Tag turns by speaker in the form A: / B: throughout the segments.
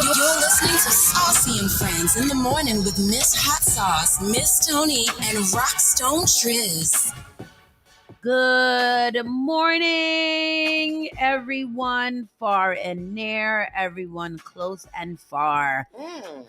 A: You're listening to Saucy and Friends in the morning with Miss Hot Sauce, Miss Tony, and Rockstone Triz.
B: Good morning, everyone far and near, everyone close and far.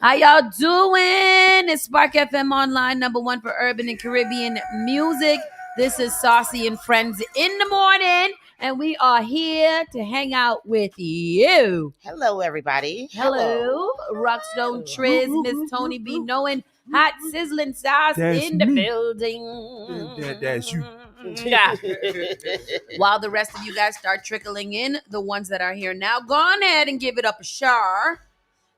B: How y'all doing? It's Spark FM Online, #1 for urban and Caribbean music. This is Saucy and Friends in the morning, and we are here to hang out with you.
C: Hello, everybody.
B: Hello, Rockstone Triz, Miss Tony B. Knowing, hot sizzling sauce
D: That's
B: in the
D: me.
B: building.
D: That's you.
B: Yeah. While the rest of you guys start trickling in, the ones that are here now, go on ahead and give it up a share.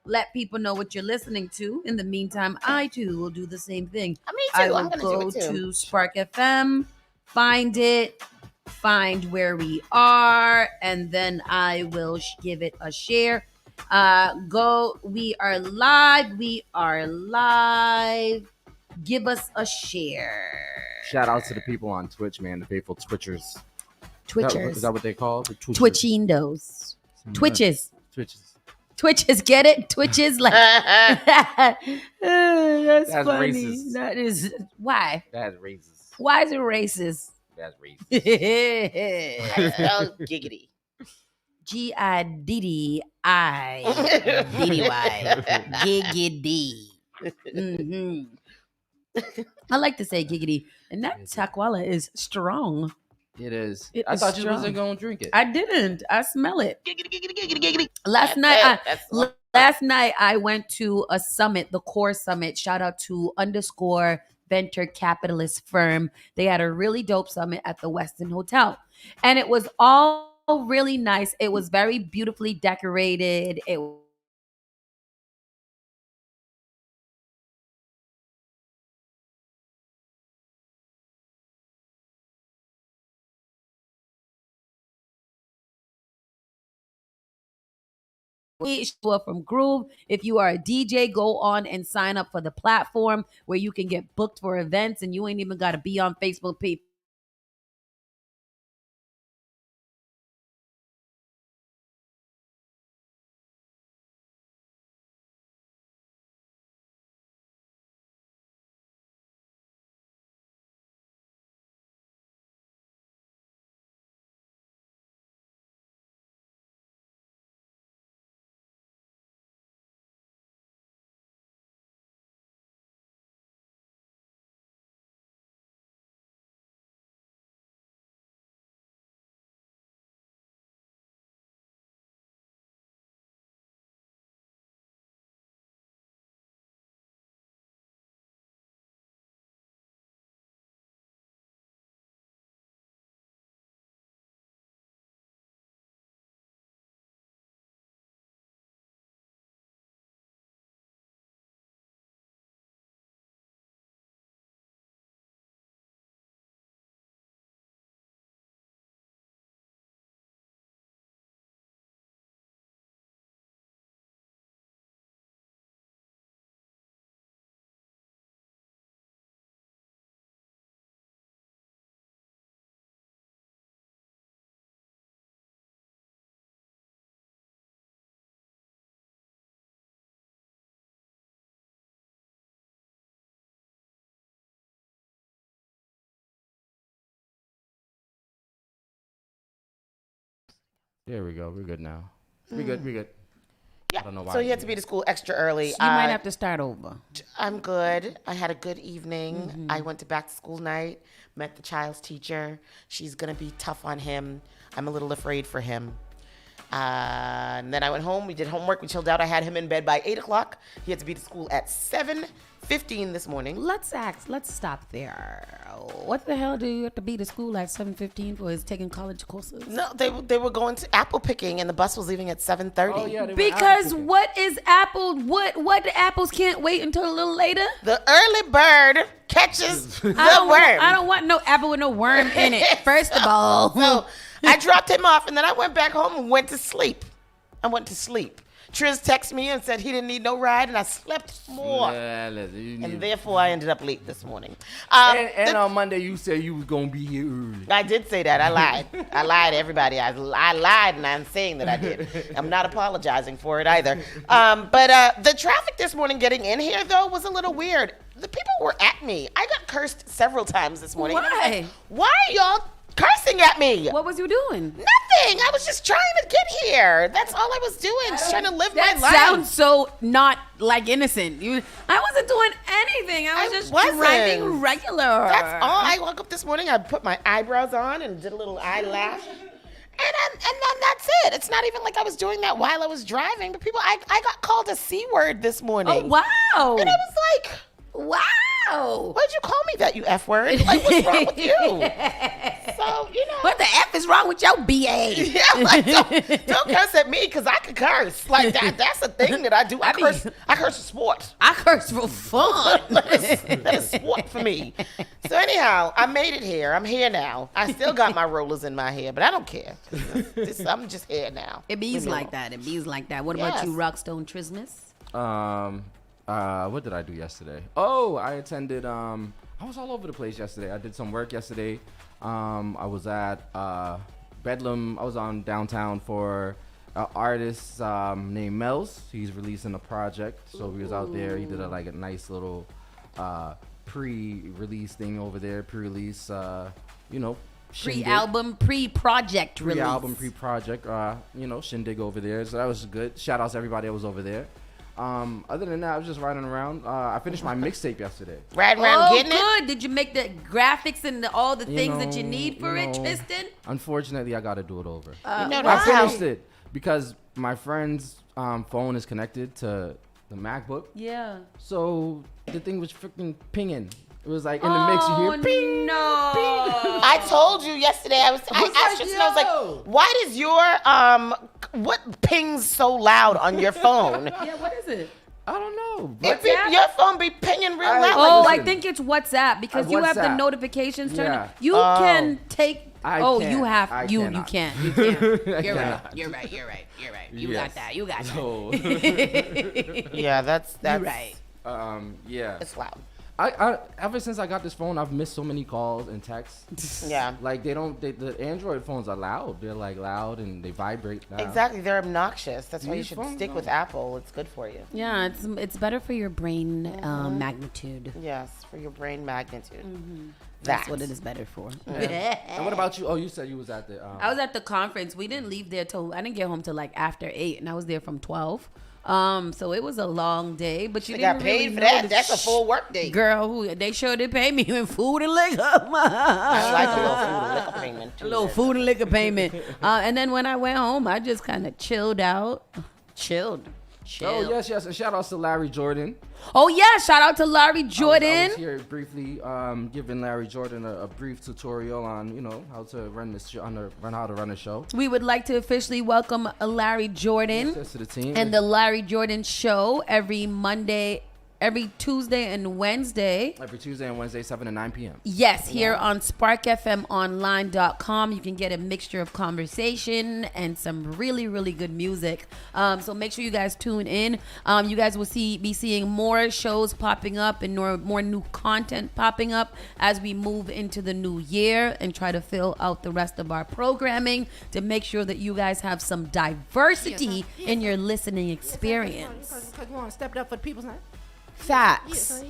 B: Let people know what you're listening to. In the meantime, I too will do the same thing.
C: Me
B: I
C: too.
B: will
C: I'm going
B: go
C: to do it too.
B: to Spark FM, find it, find where we are, and then I will give it a share. We are live. Give us a share.
D: Shout out to the people on Twitch, man, the faithful Twitchers.
B: Twitchers.
D: Is that what they call it?
B: Twitchindos. Twitches.
D: Twitches.
B: Get it? Twitches like that's
D: That's
B: funny.
D: racist.
B: That is why.
D: That's racist.
B: Why is it racist?
D: That's racist.
C: Oh, giggity.
B: Gidddy giggity. Mm-hmm. I like to say giggity, and that takwala is strong.
D: It is.
B: It
D: I
B: is
D: thought you
B: strong.
D: wasn't going to drink it.
B: I didn't. I smell it.
C: Giggity.
B: Last
C: That's
B: night I went to a summit, the Core Summit. Shout out to _venture capitalist firm. They had a really dope summit at the Westin Hotel, and it was all really nice. It was very beautifully decorated. It from Groove. If you are a DJ, go on and sign up for the platform where you can get booked for events, and you ain't even got to be on Facebook page.
D: There we go. We're good now. We're good.
C: Yeah.
D: I don't know why.
C: So you had to be to school extra early.
B: You might have to start over.
C: I'm good. I had a good evening. I went to back to school night, met the child's teacher. She's going to be tough on him. I'm a little afraid for him. And then I went home. We did homework. We chilled out. I had him in bed by 8 o'clock. He had to be to school at 7:15 this morning.
B: Let's stop there. What the hell do you have to be to school at 7:15 for? Is taking college courses?
C: No, they were going to apple picking, and the bus was leaving at 7:30.
D: Oh, yeah.
B: Because what is apple? What the apples can't wait until a little later?
C: The early bird catches the worm.
B: I don't want no apple with no worm in it. First of all,
C: So I dropped him off, and then I went back home and went to sleep. Triz texted me and said he didn't need no ride, and I slept more. And therefore, I ended up late this morning.
D: And on Monday, you said you was going to be here early.
C: I did say that. I lied. I lied, everybody. I lied, and I'm saying that I did. I'm not apologizing for it either. But the traffic this morning getting in here, though, was a little weird. The people were at me. I got cursed several times this morning.
B: Why?
C: Why are y'all cursing at me?
B: What was you doing?
C: Nothing. I was just trying to get here. That's all I was doing. Just trying to live my life.
B: That sounds so not like innocent. I wasn't doing anything. I was just driving regular.
C: That's all. I woke up this morning. I put my eyebrows on and did a little eyelash. And then that's it. It's not even like I was doing that while I was driving. But people, I got called a C word this morning.
B: Oh, wow.
C: And I was like,
B: wow.
C: Why'd you call me that, you F word? Like, what's wrong with you? So,
B: What the F is wrong with your BA?
C: Yeah, like, don't curse at me because I can curse. Like, that's a thing that I do. I curse for sport.
B: I curse for fun.
C: That is sport for me. So anyhow, I made it here. I'm here now. I still got my rollers in my hair, but I don't care. I'm just here now.
B: It bees like that. It bees like that. What about you, Rockstone Trismus?
D: What did I do yesterday? Oh, I attended. I was all over the place yesterday. I did some work yesterday. I was at Bedlam. I was on downtown for an artist named Mel's. He's releasing a project, so we was out there. He did a nice little pre-release thing over there. Pre-release,
B: Pre-album, pre-project release.
D: Pre-album, pre-project. Shindig over there. So that was good. Shout out to everybody that was over there. Other than that, I was just riding around. I finished my mixtape yesterday.
C: Riding around getting
B: good. Did you make the graphics and all the things that you need for it, Tristan?
D: Unfortunately, I got to do it over.
C: I
D: finished it because my friend's phone is connected to the MacBook.
B: Yeah.
D: So the thing was freaking pinging. It was like in the mix, you hear ping.
B: No.
C: Ping. I told you yesterday. I asked Tristan. I was like, "Why does your what pings so loud on your phone?"
B: Yeah, what is it?
D: I don't know.
C: Your phone be pinging real loud.
B: Oh, I think it's WhatsApp because you have the notifications turned.
D: Yeah.
B: You can take. You
D: can't.
B: You can't. You're right. You got that.
D: So,
C: yeah, that's
B: you're right.
D: Yeah.
C: It's loud.
D: I ever since I got this phone, I've missed so many calls and texts.
C: Yeah.
D: Like the Android phones are loud. They're like loud and they vibrate now.
C: Exactly. They're obnoxious. That's why you
D: These
C: should
D: phones
C: stick with Apple. It's good for you.
B: Yeah, it's better for your brain magnitude.
C: Yes, for your brain magnitude.
B: Mm-hmm. That's what it is better for.
D: Yeah. And what about you? Oh, you said you was at the.
B: I was at the conference. We didn't leave there till I didn't get home till like after 8, and I was there from 12. So it was a long day, but you didn't
C: got paid
B: really
C: for that.
B: notice.
C: That's a full work day.
B: Girl, they sure did pay me in food and liquor.
C: I like a little food and liquor payment too.
B: A little food and liquor payment. And then when I went home, I just kind of chilled out. Chilled.
D: Oh, yes. And shout outs to Larry Jordan.
B: Oh, yeah. Shout out to Larry Jordan.
D: I was here briefly giving Larry Jordan a brief tutorial on, how to run this show, how to run a show.
B: We would like to officially welcome Larry Jordan
D: to the team.
B: And the Larry Jordan Show every Tuesday and Wednesday.
D: Every Tuesday and Wednesday, 7 to 9 p.m.
B: Yes, here on SparkFMOnline.com. You can get a mixture of conversation and some really, really good music. So make sure you guys tune in. You guys will be seeing more shows popping up and more new content popping up as we move into the new year and try to fill out the rest of our programming to make sure that you guys have some diversity in your listening experience.
E: Because we want to step it up for the people's time.
B: Facts.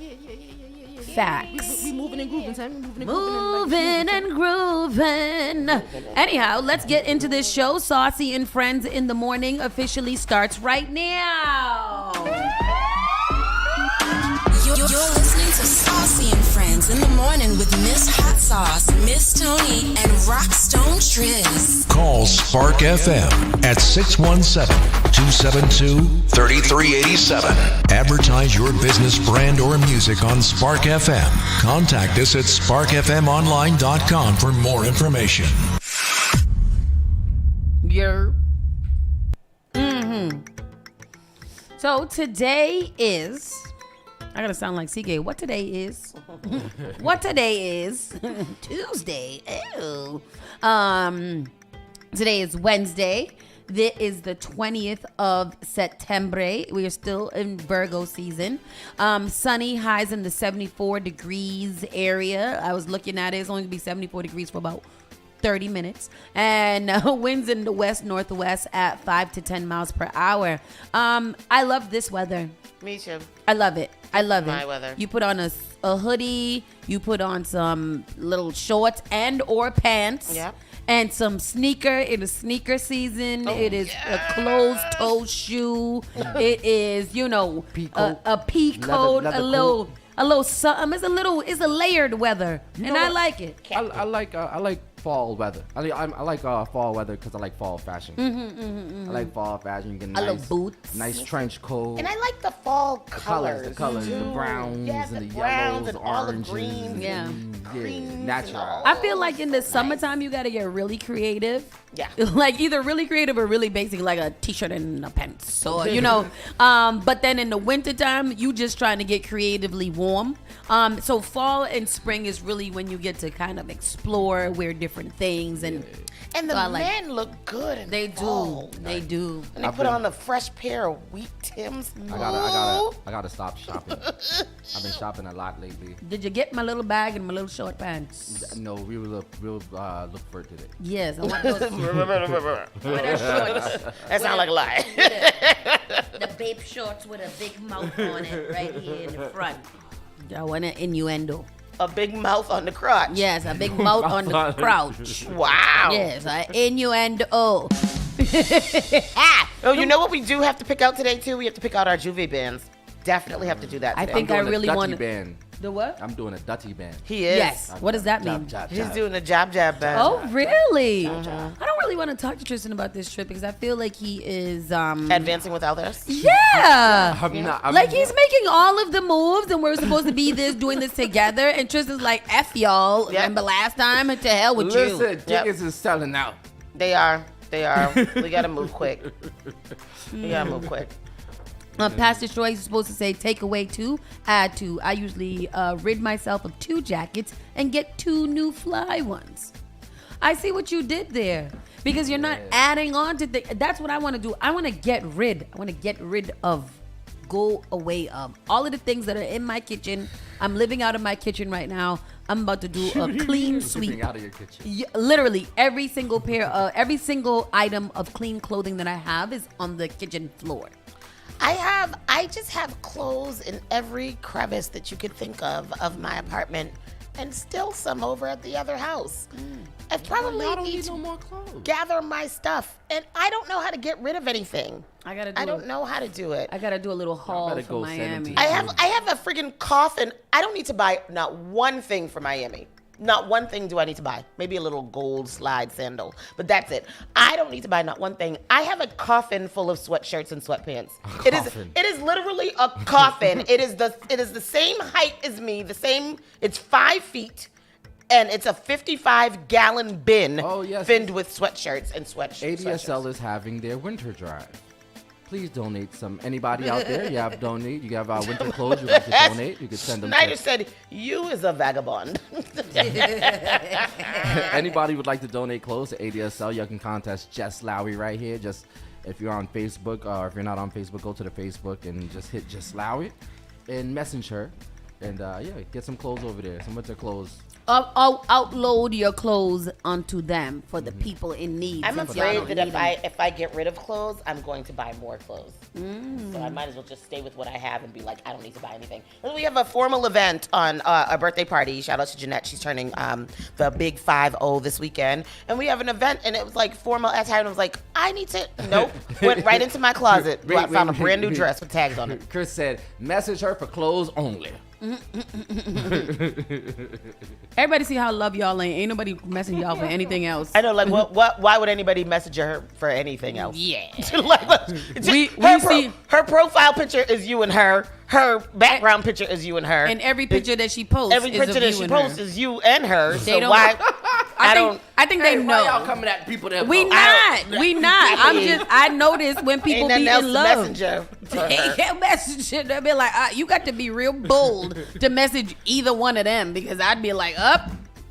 B: Facts.
E: We moving and grooving, son.
B: Moving and grooving. Anyhow, let's get into this show. Saucy and Friends in the Morning officially starts right now.
A: You're listening to Saucy and Friends in the Morning with Miss Hot Sauce, Miss Tony, and Rockstone Triz.
F: Call Spark FM at 617-272-3387. Advertise your business, brand, or music on Spark FM. Contact us at sparkfmonline.com for more information.
B: So today is... I gotta sound like CK. What today is? Tuesday. Ew. Today is Wednesday, This is the 20th of September. We are still in Virgo season. Sunny, highs in the 74 degrees area. I was looking at it. It's only going to be 74 degrees for about 30 minutes. And winds in the west-northwest at 5 to 10 miles per hour. I love this weather.
C: Me too.
B: I love it. I love
C: My
B: it.
C: weather.
B: You put on a hoodie. You put on some little shorts and or pants.
C: Yep.
B: And some sneaker. It is sneaker season. It is a closed-toe shoe. It is,
D: Pea coat.
B: a pea coat,
D: Leather
B: a little something. It's a layered weather, and I like it.
D: I like fall weather. I like fall weather because I like fall fashion. I like fall fashion. You get
B: I
D: nice
B: love boots.
D: nice trench coat.
C: And I like the fall colors.
D: The colors, the
C: too.
D: browns,
C: Yeah,
D: and the
C: browns
D: yellows,
C: and all the
D: oranges,
C: greens.
B: Yeah.
C: Greens and
D: natural.
C: all.
B: I feel like in the summertime, you got to get really creative.
C: Yeah.
B: Like either really creative or really basic, like a t-shirt and a pants. So, but then in the wintertime, you just trying to get creatively warm. So fall and spring is really when you get to kind of explore, wear different things. And
C: And the
B: So I like-
C: men look good in
B: they
C: fall.
B: do. They do.
C: And they
D: I've
C: put
D: been-
C: on a fresh pair of wheat Tims.
D: I gotta stop shopping. I've been shopping a lot lately.
B: Did you get my little bag and my little short pants?
D: No, we'll look for it today.
B: Yes, I want those.
C: That sounds like a lie.
B: The babe shorts with a big mouth on it right here in the front. I want an innuendo.
C: A big mouth on the crotch.
B: Yes, a big mouth on the crouch.
C: Wow.
B: Yes, an innuendo.
C: Oh, you know what we do have to pick out today too? We have to pick out our Juve bands. Definitely have to do that
B: I
C: today.
B: think
D: I'm
B: I
D: doing a
B: really
D: Dutty
B: want
D: band.
B: the what?
D: I'm doing a Dutty band.
C: He is.
B: Yes. What does that mean?
D: Jab, jab,
C: He's
D: jab.
C: doing a jab band.
B: Oh, really? I don't really want to talk to Tristan about this trip because I feel like he is
C: Advancing without us.
B: yeah.
D: I'm not.
B: Like he's making all of the moves and we're supposed to be doing this together and Tristan's like F y'all.
C: Yep.
B: Remember last time? And to hell with you.
D: Listen, tickets is selling out.
C: They are. We gotta move quick.
B: Pastor Troy is supposed to say take away 2, add 2. I usually rid myself of 2 jackets and get 2 new fly ones. I see what you did there because you're not adding on to that's what I want to do. I want to get rid of, go away of all of the things that are in my kitchen. I'm living out of my kitchen right now. I'm about to do a clean sweep.
D: Sleeping out of your kitchen.
B: Yeah, literally every single item of clean clothing that I have is on the kitchen floor.
C: I just have clothes in every crevice that you could think of my apartment, and still some over at the other house. I probably
D: I don't
C: need
D: need
C: to
D: no more clothes.
C: gather my stuff, and I don't know how to get rid of anything.
B: I
C: don't know how to do it.
B: I gotta do a little haul
D: better
B: for
D: go send it
B: Miami.
D: to
C: I have a friggin' coffin. I don't need to buy not one thing for Miami. Not one thing do I need to buy. Maybe a little gold slide sandal, but that's it. I don't need to buy not one thing. I have a coffin full of sweatshirts and sweatpants. It is literally a coffin. It is the same height as me. It's 5 feet. And it's a 55-gallon bin filled with sweatshirts and sweatshirts.
D: ADSL is having their winter drive. Please donate some. Anybody out there, you have winter clothes, you'd like to donate, you could send them.
C: Snyder said, you is a vagabond.
D: Anybody would like to donate clothes to ADSL, you can contact Jess Lowry right here. Just if you're on Facebook, or if you're not on Facebook, go to the Facebook and just hit Jess Lowry and message her. And get some clothes over there, some winter clothes.
B: Outload your clothes onto them for the people in need.
C: I'm
B: since y'all
C: afraid
B: don't
C: that
B: need
C: if I get rid of clothes, I'm going to buy more clothes. So I might as well just stay with what I have and be like, I don't need to buy anything. And we have a formal event on a birthday party. Shout out to Jeanette. She's turning the big 5-0 this weekend. And we have an event, and it was like formal attire. And I was like, I need to. Nope. Went right into my closet. Found a brand new dress with tags on it.
D: Chris said, message her for clothes only.
B: Everybody see how I love y'all ain't nobody messing y'all for anything else.
C: I know, like, why would anybody message her for anything else?
B: Yeah.
C: Her profile picture is you and her. Her background picture is you and her.
B: And every picture that she posts
C: Every
B: is
C: picture
B: of
C: that
B: you
C: she
B: and
C: posts
B: her.
C: is you and her.
B: They
C: So
B: don't-
C: why?
B: I think they know.
D: Why y'all coming at people that
B: We
D: vote?
B: not. I noticed when people
C: Ain't
B: be
C: nothing else
B: in
C: to
B: love.
C: messenger for
B: They
C: her.
B: can't message it. They'll be like, you got to be real bold to message either one of them because I'd be like,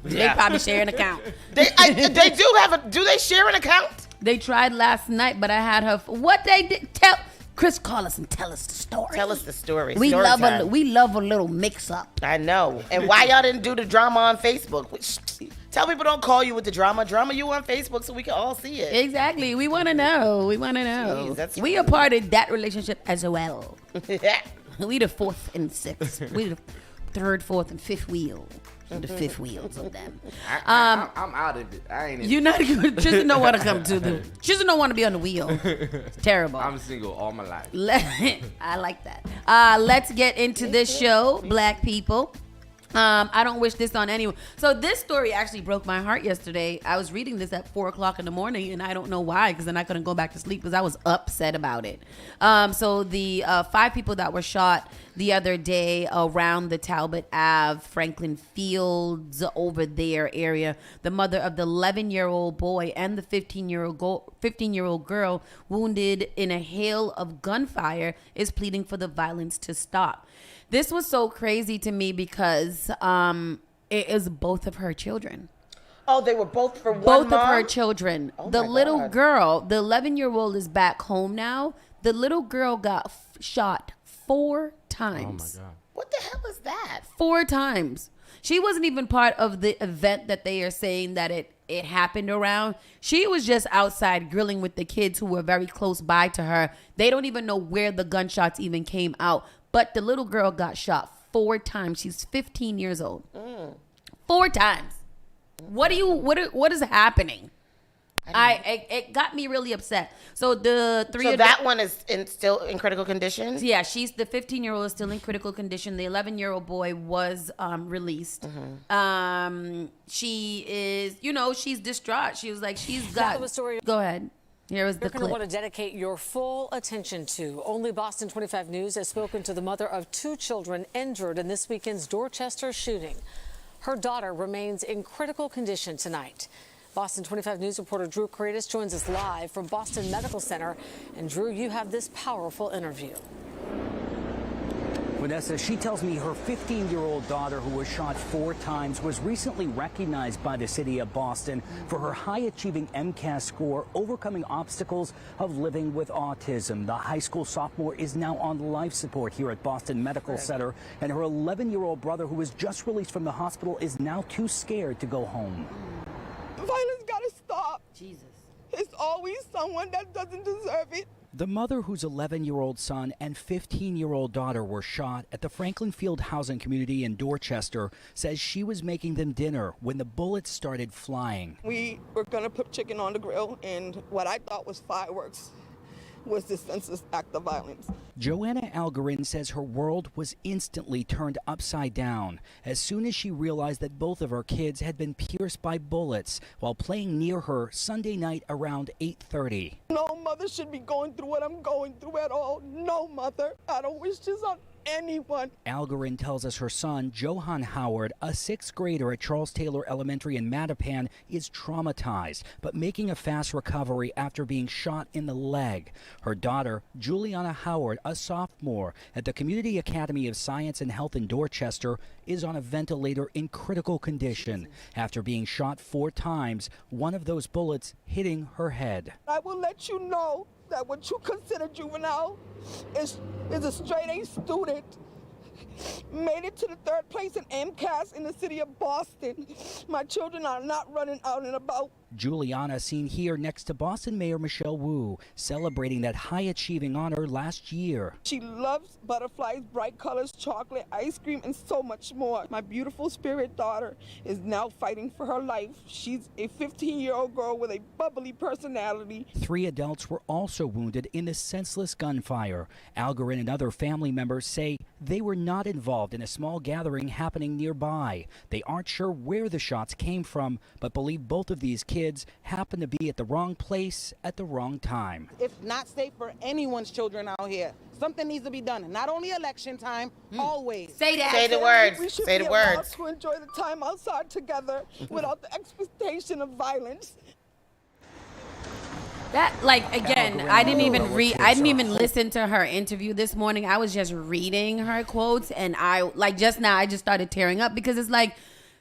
B: they probably share an account.
C: They do have do they share an account?
B: They tried last night, but I had her. What they did? Tell Chris, call us and tell us the story.
C: Tell us the story.
B: We
C: Story
B: love
C: time.
B: we love a little mix up.
C: I know. And why y'all didn't do the drama on Facebook? Tell people don't call you with the drama. Drama you on Facebook so we can all see it.
B: Exactly. We want to know.
C: Jeez, that's
B: we a part of that relationship as well.
C: Yeah.
B: We the fourth and sixth. We the third, fourth, and fifth wheel. The fifth wheels of them.
D: I'm out of it. I ain't.
B: You're not good. She doesn't know what to come to. She doesn't want to be on the wheel. It's terrible.
D: I'm single all my life.
B: I like that. Let's get into this show, black people. I don't wish this on anyone. So this story actually broke my heart yesterday. I was reading this at 4:00 in the morning, and I don't know why, because then I couldn't go back to sleep because I was upset about it. So the 5 people that were shot the other day around the Talbot Ave, Franklin Fields, over there area, the mother of the 11-year-old boy and the 15-year-old girl wounded in a hail of gunfire is pleading for the violence to stop. This was so crazy to me because it is both of her children.
C: Oh, they were both for one
B: Both
C: mom?
B: of her children.
C: Oh
B: The
C: my
B: little
C: God.
B: girl, the 11-year-old is back home now. The little girl got shot 4 times.
D: Oh my God.
C: What the hell is that?
B: 4 times. She wasn't even part of the event that they are saying that it happened around. She was just outside grilling with the kids who were very close by to her. They don't even know where the gunshots even came out. But the little girl got shot 4 times. She's 15 years old. 4 times. What is happening? It got me really upset. So the 3
C: So that one is still in critical condition?
B: Yeah, she's the 15-year-old is still in critical condition. The 11-year-old boy was released. She is, she's distraught. She was like, Go ahead. Here is the
G: You're going to
B: clip.
G: want to dedicate your full attention to. Only Boston 25 News has spoken to the mother of 2 children injured in this weekend's Dorchester shooting. Her daughter remains in critical condition tonight. Boston 25 News reporter Drew Caritas joins us live from Boston Medical Center. And Drew, you have this powerful interview.
H: Vanessa, she tells me her 15-year-old daughter, who was shot 4 times, was recently recognized by the city of Boston for her high-achieving MCAS score, overcoming obstacles of living with autism. The high school sophomore is now on life support here at Boston Medical Center, and her 11-year-old brother, who was just released from the hospital, is now too scared to go home.
I: Violence gotta stop.
B: Jesus.
I: It's always someone that doesn't deserve it.
H: The mother, whose 11-year-old son and 15-year-old daughter were shot at the Franklin Field housing community in Dorchester, says she was making them dinner when the bullets started flying.
I: We were gonna put chicken on the grill, and what I thought was fireworks was this senseless act of violence.
H: Joanna Algarin says her world was instantly turned upside down as soon as she realized that both of her kids had been pierced by bullets while playing near her Sunday night around 8:30.
I: No mother should be going through what I'm going through at all. No mother. I don't wish this on anyone.
H: Algarin tells us her son, Johan Howard, a 6th grader at Charles Taylor Elementary in Mattapan, is traumatized, but making a fast recovery after being shot in the leg. Her daughter, Juliana Howard, a sophomore at the Community Academy of Science and Health in Dorchester, is on a ventilator in critical condition after being shot 4 times, one of those bullets hitting her head.
I: I will let you know that what you consider juvenile is a straight-A student. Made it to the 3rd place in MCAS in the city of Boston. My children are not running out and about.
H: Juliana seen here next to Boston Mayor Michelle Wu, celebrating that high-achieving honor last year.
I: She loves butterflies, bright colors, chocolate, ice cream, and so much more. My beautiful spirit daughter is now fighting for her life. She's a 15-year-old girl with a bubbly personality.
H: 3 adults were also wounded in the senseless gunfire. Algarin and other family members say they were not involved in a small gathering happening nearby. They aren't sure where the shots came from, but believe both of these kids happened to be at the wrong place at the wrong time.
J: It's not safe for anyone's children out here. Something needs to be done. Not only election time, always.
B: Say that.
C: Say the words.
I: We should
C: Say
I: be
C: the
I: allowed
C: words.
I: to enjoy the time outside together without the expectation of violence.
B: That, again, I didn't even listen to her interview this morning. I was just reading her quotes, and just now I just started tearing up because it's like,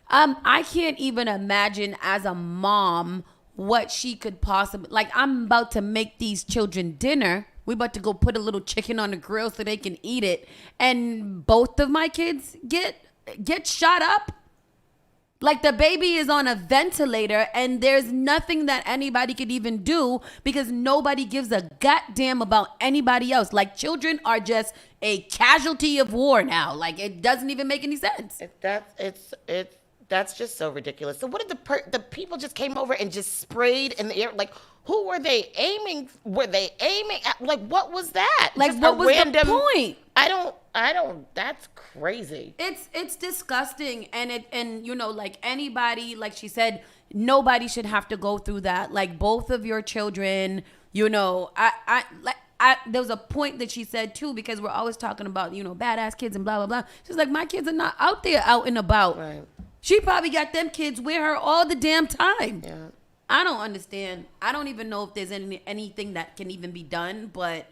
B: I can't even imagine as a mom what she could possibly, like, I'm about to make these children dinner. We about to go put a little chicken on the grill so they can eat it. And both of my kids get shot up. Like, the baby is on a ventilator and there's nothing that anybody could even do because nobody gives a goddamn about anybody else. Like, children are just a casualty of war now. Like, it doesn't even make any sense.
C: That's just so ridiculous. So what did the people just came over and just sprayed in the air? Like, who were they aiming? Were they aiming at? Like, what was that?
B: Like,
C: just
B: what was the point?
C: I don't. That's crazy.
B: It's disgusting, and you know, like, anybody, like she said, nobody should have to go through that. Like, both of your children, you know, there was a point that she said too, because we're always talking about, you know, badass kids and blah blah blah. She's like, my kids are not out there out and about.
C: Right.
B: She probably got them kids with her all the damn time.
C: Yeah.
B: I don't understand. I don't even know if there's anything that can even be done, but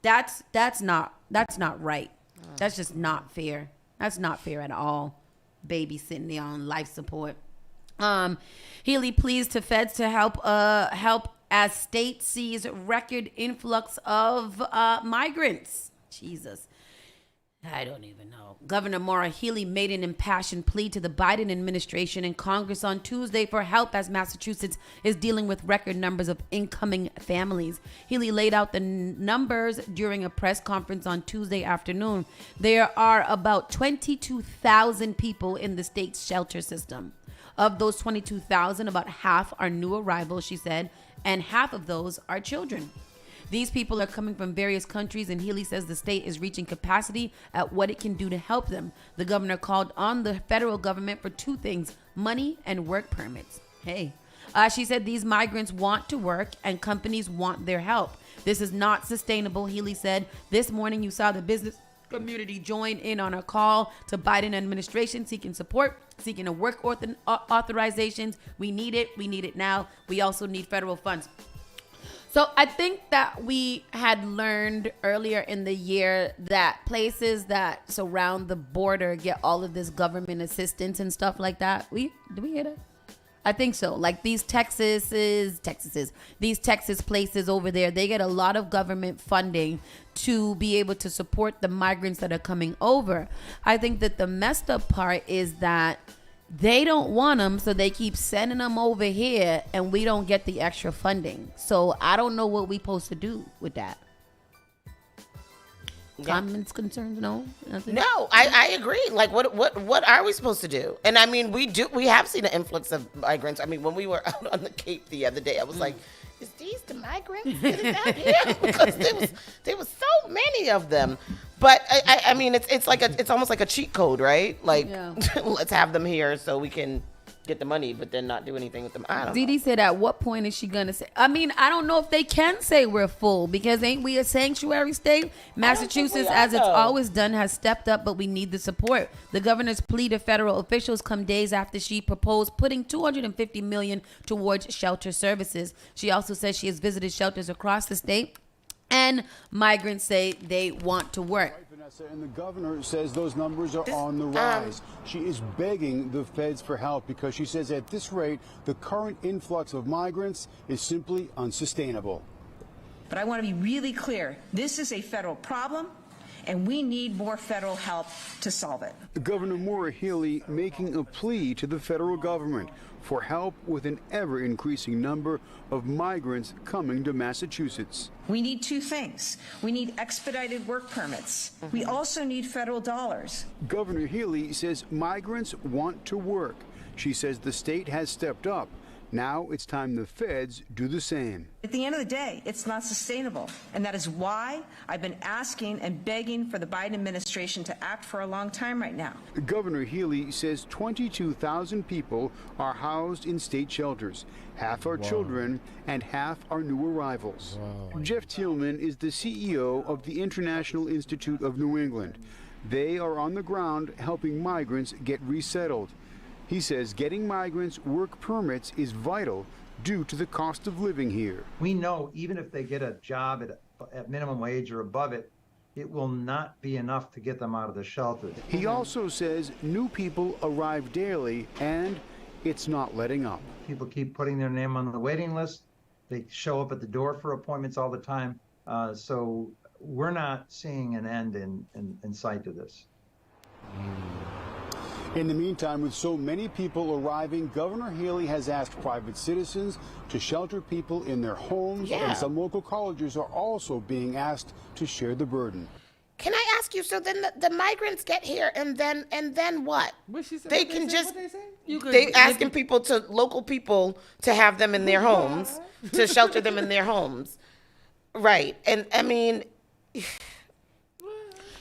B: that's not right. That's just not fair. That's not fair at all. Baby sitting there on life support. Healy pleads to feds to help as state sees record influx of migrants. Jesus. I don't even know. Governor Maura Healey made an impassioned plea to the Biden administration and Congress on Tuesday for help as Massachusetts is dealing with record numbers of incoming families. Healey laid out the numbers during a press conference on Tuesday afternoon. There are about 22,000 people in the state's shelter system. Of those 22,000, about half are new arrivals, she said, and half of those are children. These people are coming from various countries, and Healey says the state is reaching capacity at what it can do to help them. The governor called on the federal government for two things: money and work permits. Hey. She said these migrants want to work and companies want their help. This is not sustainable, Healey said. This morning you saw the business community join in on a call to Biden administration seeking support, seeking a work authorizations. We need it now. We also need federal funds. So I think that we had learned earlier in the year that places that surround the border get all of this government assistance and stuff like that. Did we hear that? I think so. Like these Texas places over there, they get a lot of government funding to be able to support the migrants that are coming over. I think that the messed up part is that they don't want them, so they keep sending them over here, and we don't get the extra funding. So I don't know what we're supposed to do with that. Comments, concerns? No, nothing?
C: No, I agree. Like, what are we supposed to do? And I mean, we have seen an influx of migrants. I mean, when we were out on the Cape the other day, I was like, is these the migrants that is out here? Because there was so many of them. But I mean, it's almost like a cheat code, right? Like, yeah. Let's have them here so we can get the money, but then not do anything with them. I don't know.
B: Didi said, at what point is she gonna say? I mean, I don't know if they can say we're full, because ain't we a sanctuary state? Massachusetts, as it's always done, has stepped up, but we need the support. The governor's plea to federal officials come days after she proposed putting $250 million towards shelter services. She also says she has visited shelters across the state, and migrants say they want to work.
K: And the governor says those numbers are on the rise. She is begging the feds for help because she says at this rate, the current influx of migrants is simply unsustainable.
L: But I want to be really clear. This is a federal problem, and we need more federal help to solve it.
K: Governor Maura Healey making a plea to the federal government for help with an ever-increasing number of migrants coming to Massachusetts.
L: We need two things. We need expedited work permits. We also need federal dollars.
K: Governor Healey says migrants want to work. She says the state has stepped up. Now it's time the feds do the same.
L: At the end of the day, it's not sustainable. And that is why I've been asking and begging for the Biden administration to act for a long time right now.
K: Governor Healey says 22,000 people are housed in state shelters. Half are children and half are new arrivals. Jeff Tillman is the CEO of the International Institute of New England. They are on the ground helping migrants get resettled. He says getting migrants work permits is vital due to the cost of living here.
M: We know even if they get a job at minimum wage or above it, it will not be enough to get them out of the shelter.
K: He also says new people arrive daily and it's not letting up.
M: People keep putting their name on the waiting list. They show up at the door for appointments all the time. So we're not seeing an end in sight to this.
K: In the meantime, with so many people arriving, Governor Haley has asked private citizens to shelter people in their homes, and some local colleges are also being asked to share the burden.
C: Can I ask you? So then the migrants get here, and then what? They can just they asking local people to have them in their homes, to shelter them in their homes, right? And I mean.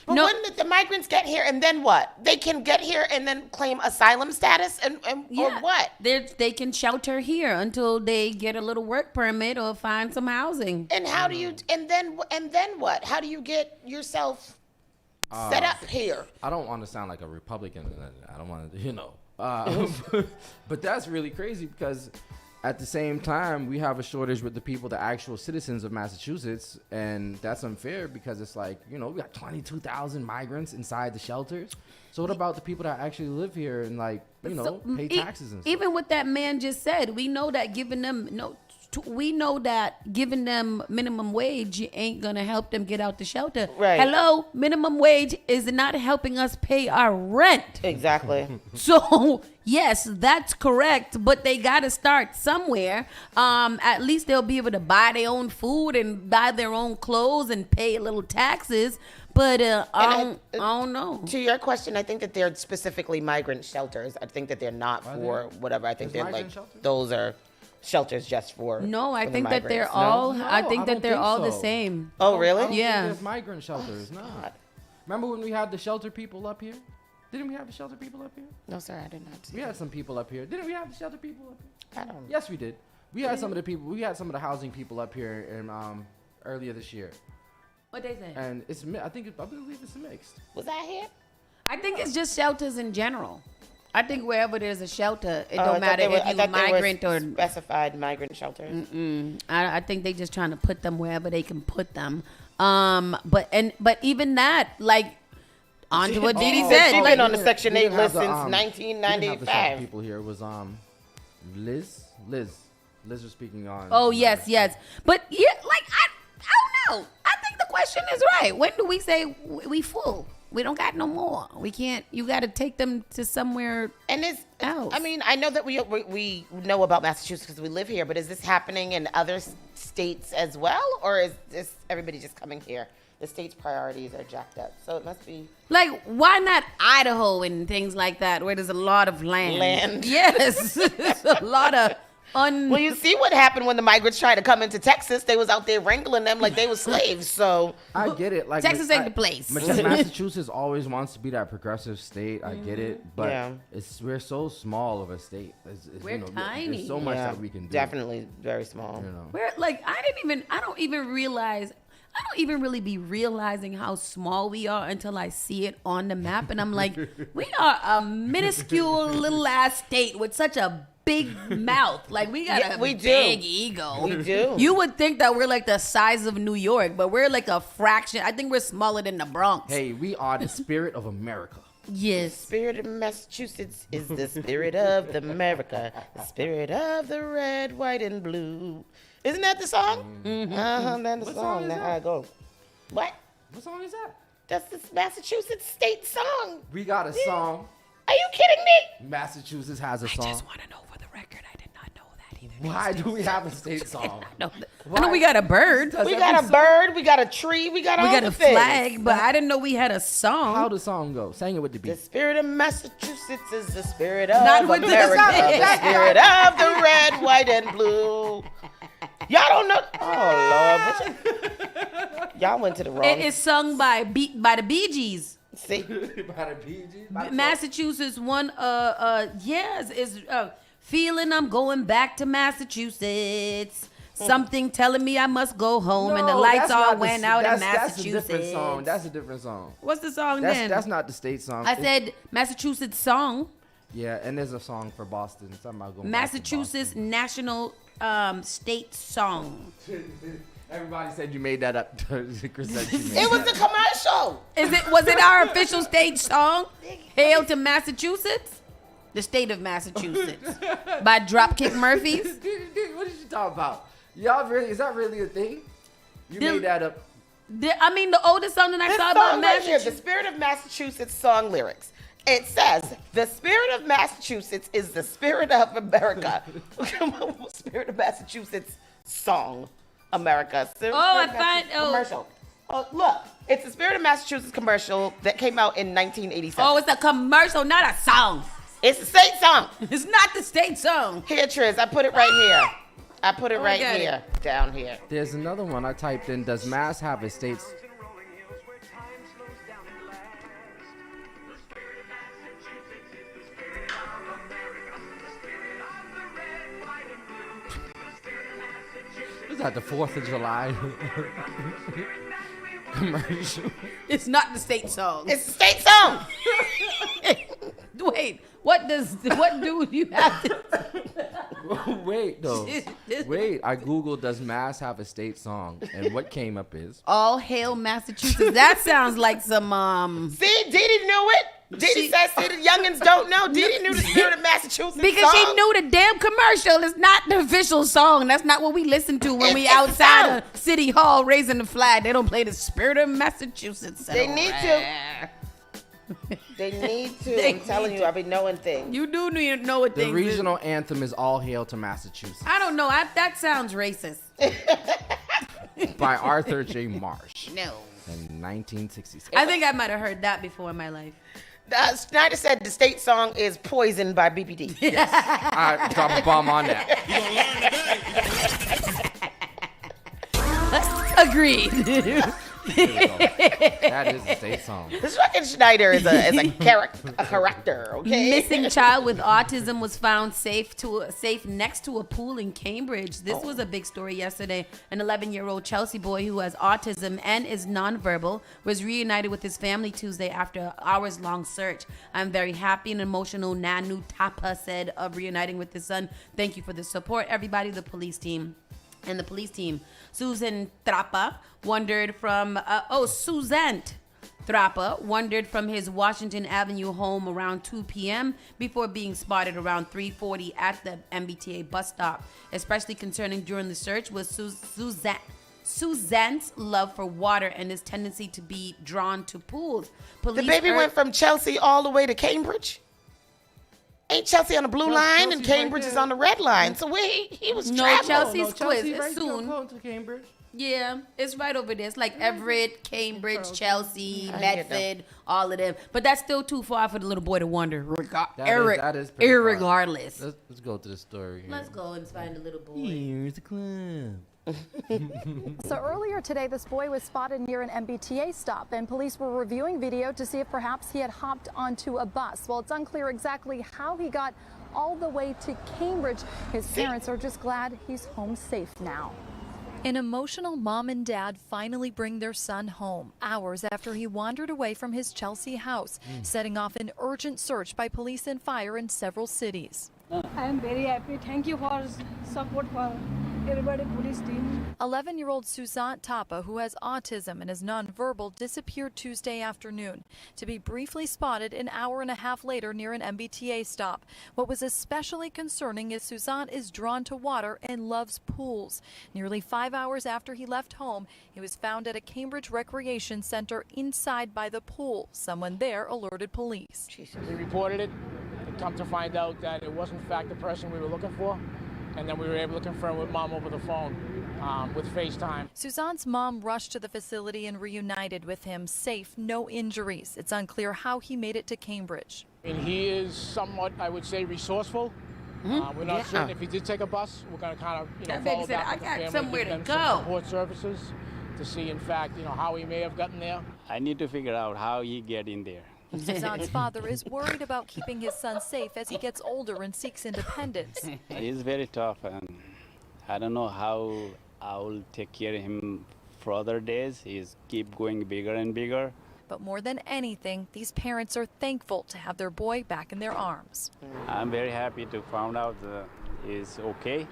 C: But when the migrants get here, and then what? They can get here and then claim asylum status, or what?
B: They can shelter here until they get a little work permit or find some housing.
C: And how do you? And then what? How do you get yourself set up here?
D: I don't want to sound like a Republican. I don't want to, but that's really crazy because at the same time, we have a shortage with the people, the actual citizens of Massachusetts, and that's unfair because it's like, we got 22,000 migrants inside the shelters. So what about the people that actually live here and pay taxes and stuff?
B: Even what that man just said, we know that giving them minimum wage ain't gonna help them get out the shelter.
C: Right.
B: Hello, minimum wage is not helping us pay our rent.
C: Exactly.
B: So yes, that's correct, but they gotta start somewhere. At least they'll be able to buy their own food and buy their own clothes and pay a little taxes. But I don't know.
C: To your question, I think that they're specifically migrant shelters. I think that they're not for whatever. I think they're those are shelters just for.
B: No, I
C: for
B: think
C: the
B: that they're
C: migrants.
B: all.
C: No?
B: I think that they're all the
D: so.
B: same.
C: Oh, really?
D: I don't
B: Yeah.
D: think there's migrant shelters. No. Remember when we had the shelter people up here? Didn't we have the shelter people up here?
C: No, sir, I did not.
D: We had some people up here. Didn't we have the shelter people up here?
C: I don't.
D: Yes, we did. We had some of the people. We had some of the housing people up here in earlier this year.
B: What they say?
D: And I believe it's mixed.
C: Was I here?
B: I think it's just shelters in general. I think wherever there's a shelter, it
C: I
B: don't
C: thought
B: matter
C: they were-
B: if
C: I
B: you
C: thought they were
B: migrant or
C: specified migrant shelters.
B: I think they just trying to put them wherever they can put them. But even that, onto what Didi said.
C: She's been on the Section
D: We
C: 8
D: didn't
C: list
D: have
C: since
D: the, we didn't have the shelter
C: 1995.
D: people here. It was Liz was speaking on.
B: Oh yes. But yeah, I don't know. I think the question is right. When do we say we full? We don't got no more. We can't. You got to take them to somewhere
C: And it's
B: else.
C: I mean, I know that we know about Massachusetts because we live here, but is this happening in other states as well, or is this everybody just coming here? The state's priorities are jacked up, so it must be
B: why not Idaho and things like that, where there's a lot of land? Yes, there's a lot of
C: Well, you see what happened when the migrants tried to come into Texas. They was out there wrangling them like they were slaves. So
D: I get it.
B: Texas ain't the place.
D: Massachusetts always wants to be that progressive state. I get it, but we're so small of a state.
B: We're tiny.
D: There's so much that we can do.
C: Definitely very small.
B: We're I don't even realize. I don't even really be realizing how small we are until I see it on the map, and I'm like, we are a minuscule little ass state with such a big mouth. We got a big ego.
C: We do.
B: You would think that we're the size of New York, but we're a fraction. I think we're smaller than the Bronx.
D: Hey, we are the spirit of America.
B: Yes.
C: The spirit of Massachusetts is the spirit of the America, the spirit of the red, white, and blue. Isn't that the song?
B: Mm-hmm.
C: That's the song. That's how it goes. What?
D: What song is that?
C: That's the Massachusetts state song.
D: We got a song.
C: Are you kidding me?
D: Massachusetts has a song.
B: I just want to know for the record, I did not know that either.
D: Why do we have a state song?
B: I know we got a bird.
C: We got a bird. We got a tree. We got all the things.
B: Flag, but I didn't know we had a song.
D: How the song go? Sing it with the beat.
C: The spirit of Massachusetts is the spirit of
B: Not with
C: America.
B: the
C: The spirit of the red, white, and blue. Y'all don't know. Oh Lord, y'all went to the wrong.
B: It is sung by the Bee Gees.
C: See,
D: by the Bee Gees?
B: Massachusetts one. Yes, is feeling I'm going back to Massachusetts. Something telling me I must go home, and the lights all went out in Massachusetts.
D: That's a different song. That's a different song.
B: What's the song then?
D: That's not the state song.
B: I said Massachusetts song.
D: Yeah, and there's a song for Boston. Something about going
B: Massachusetts
D: back to
B: national state song.
D: Everybody said you made that up. Chris said you made
C: it was the commercial.
B: Was it our official state song? Hail to Massachusetts. The State of Massachusetts by Dropkick Murphys.
D: What did you talk about? Y'all really? Is that really a thing? You made that up.
B: The oldest song that I saw
C: Right
B: about
C: here,
B: Massachusetts.
C: the Spirit of Massachusetts song lyrics. It says, the spirit of Massachusetts is the spirit of America. Spirit of Massachusetts song, America. Commercial. Oh, look, it's the Spirit of Massachusetts commercial that came out in 1987.
B: Oh, it's a commercial, not a song.
C: It's the state song.
B: It's not the state song.
C: Here, Triz, I put it right here. I put it right here, down here.
D: There's another one I typed in. Does Mass have a state? Is that the 4th of July commercial?
B: It's not the state song.
C: It's the state song.
B: Wait, what do you have to...
D: Wait, though. Wait, I Googled, does Mass have a state song? And what came up is...
B: All Hail Massachusetts. That sounds like some...
C: See, Didi knew it. Didi says, see, the youngins don't know. Didi knew the Spirit of Massachusetts
B: because
C: song.
B: she knew the damn commercial. It's not the official song. That's not what we listen to when we outside of City Hall raising the flag. They don't play the Spirit of Massachusetts.
C: They need to. They need to. I'm telling you, I've been knowing things.
B: You do need to know what things
D: The regional anthem is All Hail to Massachusetts
B: I don't know. that sounds racist.
D: by Arthur J. Marsh.
B: No.
D: In 1966.
B: I think I might have heard that before in my life.
C: Snyder said the state song is Poison by BBD.
D: Yes. I drop a bomb on that.
B: Agreed.
D: That is a state song.
C: This fucking Schneider is a character, okay?
B: Missing child with autism was found safe next to a pool in Cambridge. This was a big story yesterday. An 11-year-old Chelsea boy who has autism and is nonverbal was reunited with his family Tuesday after an hours-long search. I'm very happy and emotional, Nanu Tapa said, of reuniting with his son. Thank you for the support, everybody. The police team. Susan Trapa wandered from his Washington Avenue home around 2 p.m. before being spotted around 3:40 at the MBTA bus stop. Especially concerning during the search was Suzanne's love for water and his tendency to be drawn to pools.
C: The baby went from Chelsea all the way to Cambridge. Ain't Chelsea on the blue line and Cambridge is on the red line? So he was traveling.
B: Chelsea's quiz.
D: Chelsea,
B: It's soon.
D: Going to Cambridge.
B: Yeah, it's right over there. It's like Everett, Cambridge, Chelsea, Medford, all of them. But that's still too far for the little boy to wander.
D: That is pretty
B: irregardless.
D: Far. Let's go to the story here.
B: Let's go and find the little boy.
D: Here's the club.
N: So earlier today, this boy was spotted near an MBTA stop, and police were reviewing video to see if perhaps he had hopped onto a bus. Well, it's unclear exactly how he got all the way to Cambridge. His parents are just glad he's home safe now.
O: An emotional mom and dad finally bring their son home, hours after he wandered away from his Chelsea house, setting off an urgent search by police and fire in several cities.
P: I am very happy. Thank you for support for everybody, police team.
O: 11-year-old Suzanne Tapa, who has autism and is nonverbal, disappeared Tuesday afternoon, to be briefly spotted an hour and a half later near an MBTA stop. What was especially concerning is Suzanne is drawn to water and loves pools. Nearly 5 hours after he left home, he was found at a Cambridge recreation center inside by the pool. Someone there alerted police.
Q: We reported it. Come to find out that it was in fact the person we were looking for, and then we were able to confirm with mom over the phone with FaceTime.
O: Suzanne's mom rushed to the facility and reunited with him, safe, no injuries. It's unclear how he made it to Cambridge.
Q: And he is somewhat, I would say, resourceful. We're not certain if he did take a bus. We're going to kind of follow back with the family,
B: somewhere
Q: give them
B: to go.
Q: some support services to see, in fact, how he may have gotten there.
R: I need to figure out how he get in there.
O: Suzanne's father is worried about keeping his son safe as he gets older and seeks independence.
R: He's very tough, and I don't know how I'll take care of him for other days. He's keep going bigger and bigger.
O: But more than anything, these parents are thankful to have their boy back in their arms.
R: I'm very happy to find out he's okay.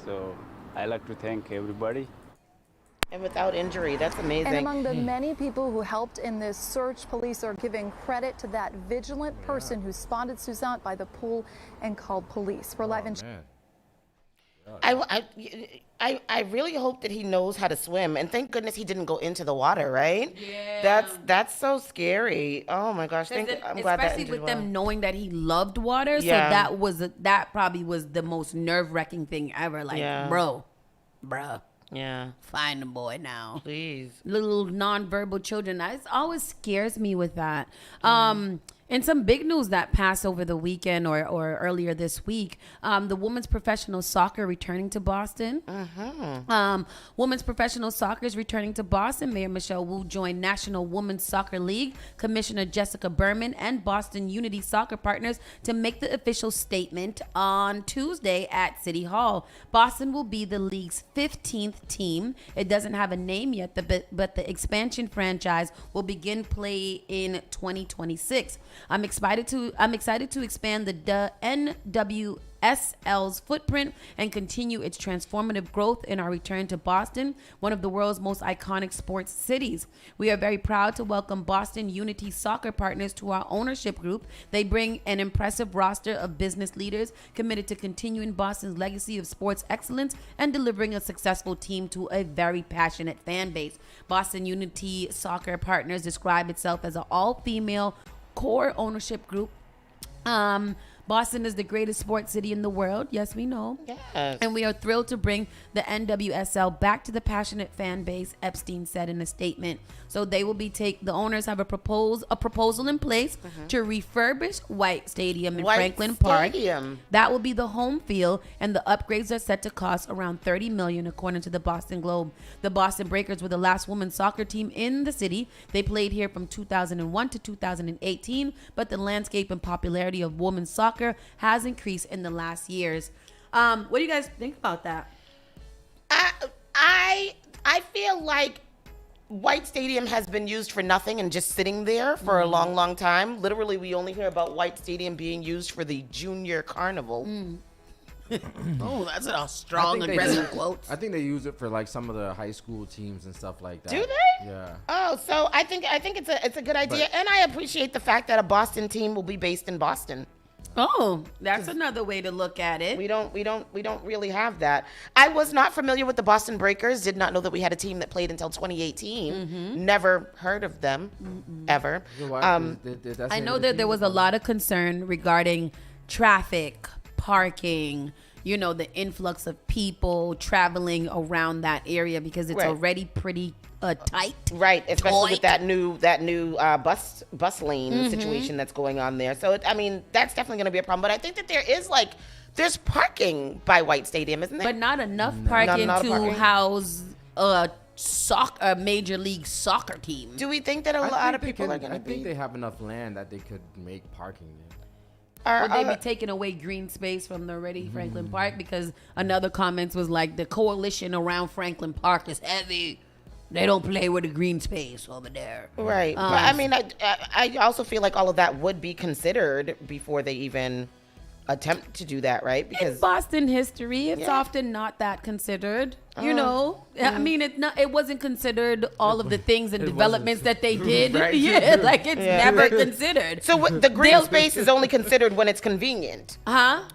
R: So I like to thank everybody.
C: And without injury. That's amazing.
N: And among the many people who helped in this search, police are giving credit to that vigilant person who spotted Suzanne by the pool and called police. We're live in.
C: I really hope that he knows how to swim, and thank goodness he didn't go into the water, right? Yeah. That's so scary. Oh my gosh. I'm glad that
B: especially with them knowing that he loved water.
C: Yeah.
B: So that probably was the most nerve-wracking thing ever. Like, bruh.
C: Yeah.
B: Find the boy now.
C: Please.
B: Little nonverbal children. It always scares me with that. And some big news that passed over the weekend or earlier this week, the women's professional soccer returning to Boston. Women's professional soccer is returning to Boston. Mayor Michelle Wu joined National Women's Soccer League Commissioner Jessica Berman and Boston Unity Soccer Partners to make the official statement on Tuesday at City Hall. Boston will be the league's 15th team. It doesn't have a name yet, but the expansion franchise will begin play in 2026. I'm excited to expand the NWSL's footprint and continue its transformative growth in our return to Boston, one of the world's most iconic sports cities. We are very proud to welcome Boston Unity Soccer Partners to our ownership group. They bring an impressive roster of business leaders committed to continuing Boston's legacy of sports excellence and delivering a successful team to a very passionate fan base. Boston Unity Soccer Partners describe itself as an all-female core ownership group. Boston is the greatest sports city in the world. Yes, we know.
C: Yes.
B: And we are thrilled to bring the NWSL back to the passionate fan base, Epstein said in a statement. So they will be the owners have a proposal in place to refurbish White Stadium in Franklin Park. That will be the home field, and the upgrades are set to cost around $30 million, according to the Boston Globe. The Boston Breakers were the last women's soccer team in the city. They played here from 2001 to 2018, but the landscape and popularity of women's soccer has increased in the last years. What do you guys think about that?
C: I feel like White Stadium has been used for nothing and just sitting there for a long, long time. Literally, we only hear about White Stadium being used for the Junior Carnival. Oh, that's a strong, aggressive quote.
D: I think they use it for like some of the high school teams and stuff like that.
C: Do they?
D: Yeah.
C: Oh, so I think it's a good idea, and I appreciate the fact that a Boston team will be based in Boston.
B: Oh, that's another way to look at it.
C: We don't really have that. I was not familiar with the Boston Breakers. Did not know that we had a team that played until 2018. Never heard of them ever.
B: I know that there was a lot of concern regarding traffic, parking, the influx of people traveling around that area because it's already pretty tight.
C: Right, especially with that new bus lane situation that's going on there. So that's definitely going to be a problem. But I think that there's parking by White Stadium, isn't there?
B: But not enough parking to house a major league soccer team.
C: Do we think that a lot of people are going to
D: be? I think they have enough land that they could make parking
B: there. Would they be taking away green space from the already Franklin Park? Because another comment was like, the coalition around Franklin Park is heavy. They don't play with the green space over there.
C: Right. But I also feel like all of that would be considered before they even attempt to do that, right?
B: Because in Boston history, it's often not that considered. It wasn't considered all of the things and developments that they did. Right. It's never considered.
C: So the green space is only considered when it's convenient.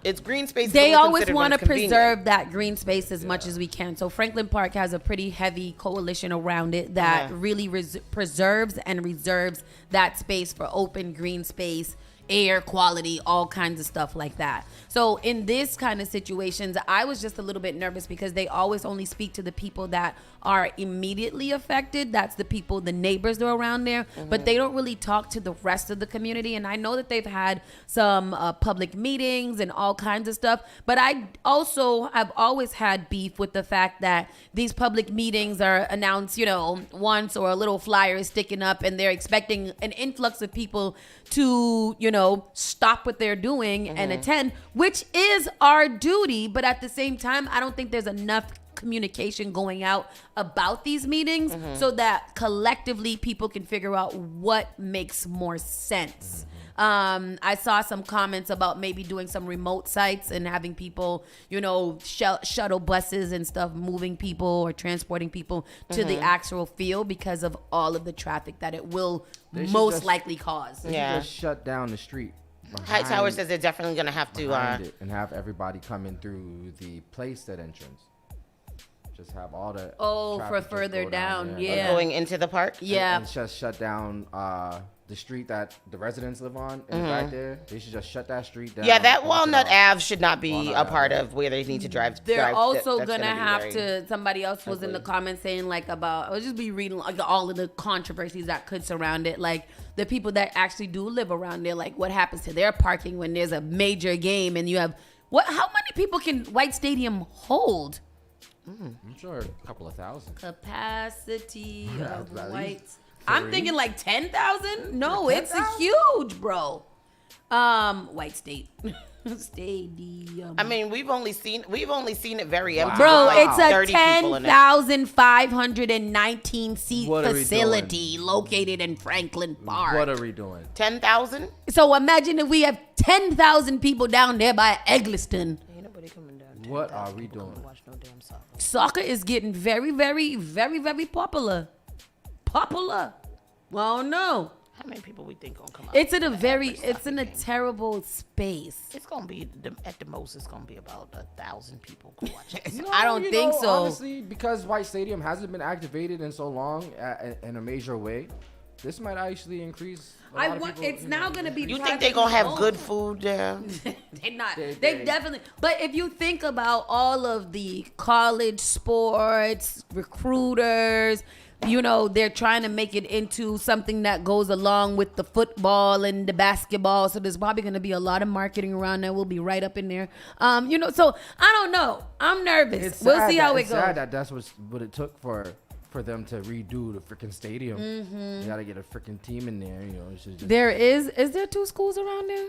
C: It's green space.
B: They always want to preserve that green space as much as we can. So Franklin Park has a pretty heavy coalition around it that really preserves and reserves that space for open green space, air quality, all kinds of stuff like that. So in this kind of situations, I was just a little bit nervous because they always only speak to the people that are immediately affected. That's the people, the neighbors that are around there, but they don't really talk to the rest of the community. And I know that they've had some public meetings and all kinds of stuff, but I also have always had beef with the fact that these public meetings are announced, once, or a little flyer is sticking up and they're expecting an influx of people to, stop what they're doing and attend, which is our duty. But at the same time, I don't think there's enough communication going out about these meetings so that collectively people can figure out what makes more sense. I saw some comments about maybe doing some remote sites and having people, shuttle buses and stuff, moving people or transporting people to the actual field because of all of the traffic that it will most likely cause.
D: They should just shut down the street.
C: High Tower says they're definitely going to have to
D: it and have everybody come in through the Playstead entrance. Just have all the
B: for further down, yeah.
C: Going into the park?
B: Yeah.
D: And just shut down the street that the residents live on in the back there. They should just shut that street down.
C: Yeah, that Walnut Ave should not be a part of where they need to drive.
B: They're also going to have to, somebody else was in the comments saying like about, I'll just be reading like all of the controversies that could surround it. Like the people that actually do live around there, like what happens to their parking when there's a major game and you have, how many people can White Stadium hold?
D: I'm sure a couple of thousand.
B: Capacity of White. I'm thinking like 10,000. No, 10, it's huge, bro. White Stadium.
C: I mean, we've only seen it very empty.
B: Bro, it's a 10,519 seat facility located in Franklin Park.
D: What are we doing?
C: 10,000?
B: So imagine if we have 10,000 people down there by Eggleston.
C: Ain't nobody coming down.
D: What are we doing?
C: Watch no damn soccer.
B: Soccer is getting very, very, very, very popular. Well, no.
C: How many people we think gonna come out?
B: It's in a terrible space.
C: It's gonna be at the most. It's gonna be about 1,000 people go watch it.
D: No,
B: I don't think so.
D: Honestly, because White Stadium hasn't been activated in so long in a major way, this might actually increase.
B: It's now going to be.
C: You think they're gonna have good food there?
B: They're not. They definitely. But if you think about all of the college sports recruiters, they're trying to make it into something that goes along with the football and the basketball. So there's probably going to be a lot of marketing around that will be right up in there. So I don't know. I'm nervous. We'll see how it goes.
D: It's sad that that's what it took for them to redo the freaking stadium. You got to get a freaking team in there.
B: Is there 2 schools around there?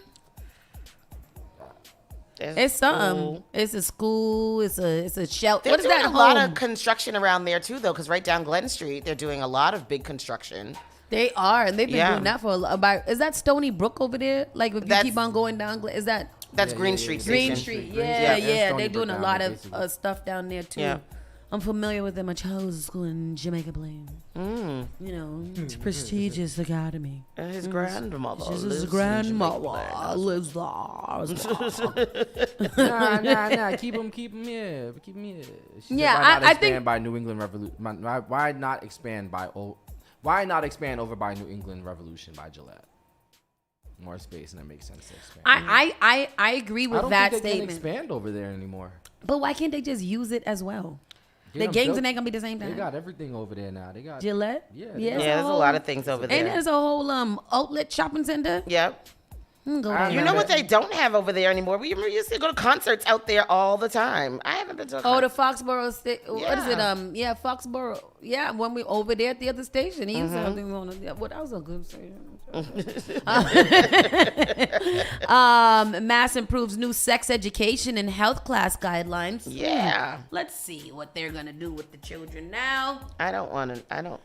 B: It's something. It's a school. It's a shelter.
C: They're doing a lot of construction around there too, though, because right down Glen Street, they're doing a lot of big construction.
B: They are, and they've been doing that for about. Is that Stony Brook over there? Like if you keep on going down, is that?
C: That's Green Street.
B: Green Street. Yeah. They're doing a lot of stuff down there too.
C: Yeah.
B: I'm familiar with them. My child was in school in Jamaica Plain. It's a prestigious academy.
C: And his grandmother
B: lives there.
D: Nah. Keep him here.
B: I think
D: by New England Revolution. Why not expand over by New England Revolution by Gillette? More space, and that makes sense to expand.
B: I agree with that statement.
D: I don't think they can expand over there anymore.
B: But why can't they just use it as well? The games ain't gonna be the same time.
D: They got everything over there now. They got
B: Gillette.
D: Yeah,
C: there's a lot of things over there.
B: And there's a whole outlet shopping center.
C: Yep. You know what they don't have over there anymore? We used to go to concerts out there all the time. I haven't been to a concert.
B: The Foxborough what is it? Foxborough. Yeah, when we over there at the other station, he used to have things on. That was a good station. Mass improves new sex education and health class guidelines.
C: Yeah.
B: Let's see what they're gonna do with the children now.
C: I don't.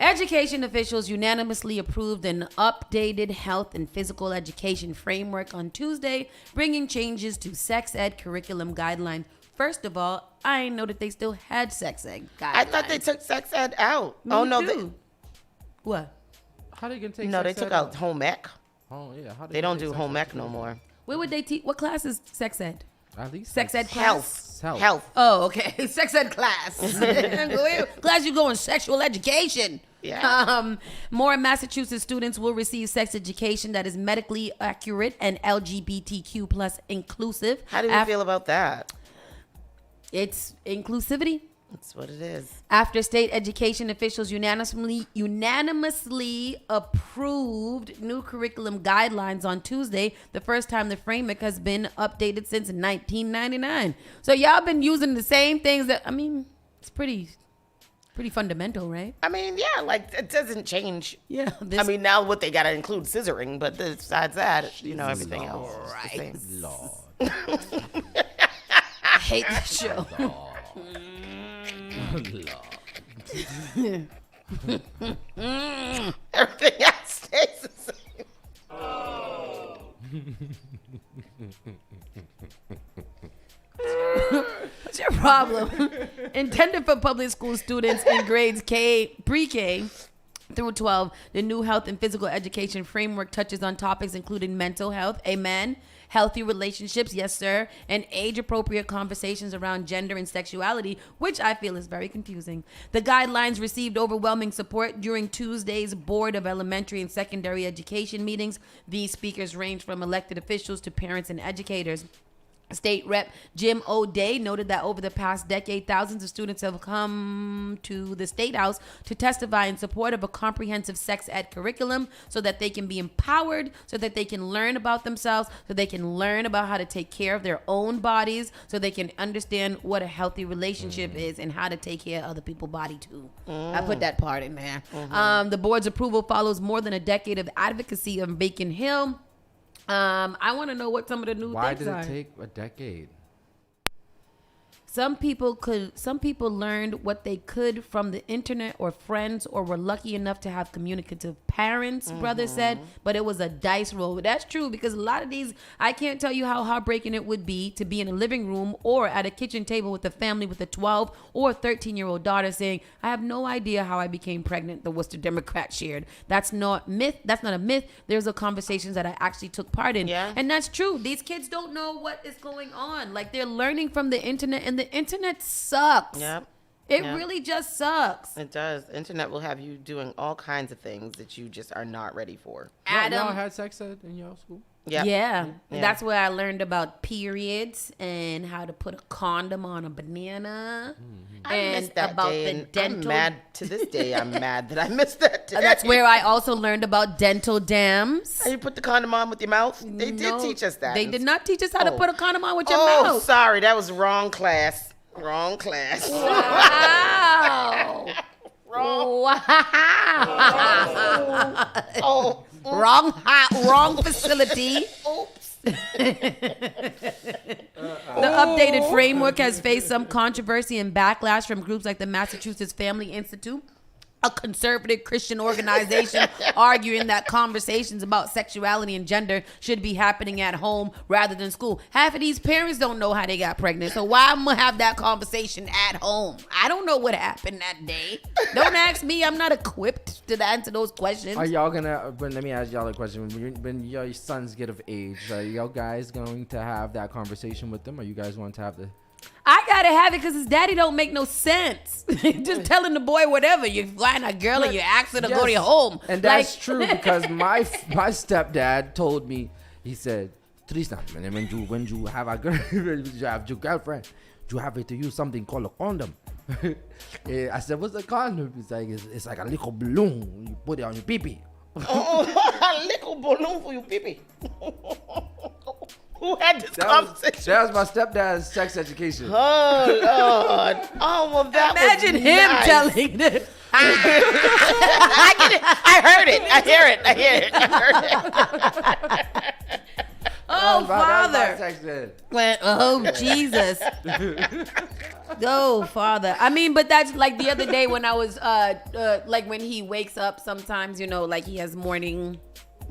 B: Education officials unanimously approved an updated health and physical education framework on Tuesday, bringing changes to sex ed curriculum guidelines. First of all, I didn't know that they still had sex ed guidelines.
C: I thought they took sex ed out.
B: Me too. What?
D: How they gonna take?
C: No, they took out home ec.
D: Oh yeah,
C: they don't do home ec no more.
B: Where would they teach? What class is sex ed?
D: At least
B: sex ed class.
C: Health.
B: Oh, okay. Sex ed class. Class you go in sexual education.
C: Yeah.
B: More Massachusetts students will receive sex education that is medically accurate and LGBTQ plus inclusive.
C: How do you feel about that?
B: It's inclusivity.
C: That's what it is.
B: After state education officials unanimously approved new curriculum guidelines on Tuesday, the first time the framework has been updated since 1999. So y'all been using the same things it's pretty fundamental, right?
C: It doesn't change.
B: Yeah.
C: Now what they got to include scissoring, but besides that, everything else is the same.
B: Lord. I hate this show.
C: Everything else stays the same.
B: problem. Intended for public school students in grades pre-K through 12, the new health and physical education framework touches on topics including mental health, amen, healthy relationships, yes sir, and age-appropriate conversations around gender and sexuality, which I feel is very confusing. The guidelines received overwhelming support during Tuesday's Board of Elementary and Secondary Education meetings. These speakers range from elected officials to parents and educators. State Rep Jim O'Day noted that over the past decade, thousands of students have come to the State House to testify in support of a comprehensive sex ed curriculum so that they can be empowered, so that they can learn about themselves, so they can learn about how to take care of their own bodies, so they can understand what a healthy relationship is and how to take care of other people's body too. I put that part in there. The board's approval follows more than a decade of advocacy on Bacon Hill. I want to know what some of the new
D: Why
B: things
D: did
B: are.
D: it take a decade?
B: Some people learned what they could from the internet or friends, or were lucky enough to have communicative parents, brother said, but it was a dice roll. That's true, because a lot of these, I can't tell you how heartbreaking it would be to be in a living room or at a kitchen table with a family with a 12 or 13-year-old daughter saying, I have no idea how I became pregnant, the Worcester Democrat shared. That's not myth. That's not a myth. There's a conversations that I actually took part in.
C: Yeah.
B: And that's true. These kids don't know what is going on. Like, they're learning from the internet, and the internet sucks.
C: Yep.
B: It
C: Yep.
B: really just sucks.
C: It does. The internet will have you doing all kinds of things that you just are not ready for.
D: Y'all had sex ed in your school?
C: Yep.
B: Yeah.
C: Yeah.
B: That's where I learned about periods and how to put a condom on a banana.
C: I
B: And
C: missed that
B: about
C: day,
B: the
C: and
B: dental.
C: I'm mad to this day. I'm mad that I missed that day.
B: That's where I also learned about dental dams.
C: And you put the condom on with your mouth? They did teach us that.
B: They did not teach us how to put a condom on with your
C: Oh,
B: mouth.
C: sorry. That was wrong class. Wrong class.
B: Wow. Wow.
C: Oh.
B: Wrong facility.
C: Oops.
B: The updated framework has faced some controversy and backlash from groups like the Massachusetts Family Institute, a conservative Christian organization, arguing that conversations about sexuality and gender should be happening at home rather than school. Half of these parents don't know how they got pregnant, so why am I gonna have that conversation at home? I don't know what happened that day. Don't ask me. I'm not equipped to answer those questions.
D: Are y'all gonna? But let me ask y'all a question. When your sons get of age, are y'all guys going to have that conversation with them? Or you guys want to have the?
B: I gotta have it because his daddy don't make no sense. Just telling the boy whatever. You find a girl and you ask her to go to your home.
D: And that's true, because my stepdad told me, he said, Tristan, when you have a girl, you have your girlfriend, you have to use something called a condom. I said, what's a condom? He's like, it's like a little balloon. You put it on your pee-pee.
C: A little balloon for you, pee-pee. Who had this conversation?
D: That was my stepdad's sex education.
C: Oh, Lord. Oh, well, that
B: Imagine
C: was
B: him
C: nice.
B: telling this.
C: I get it. I heard it. I hear it. I hear it. I heard it.
B: Oh, Father.
D: Well,
B: oh, Jesus. Oh, Father. I mean, but that's like the other day when I was, like when he wakes up sometimes, you know, like he has morning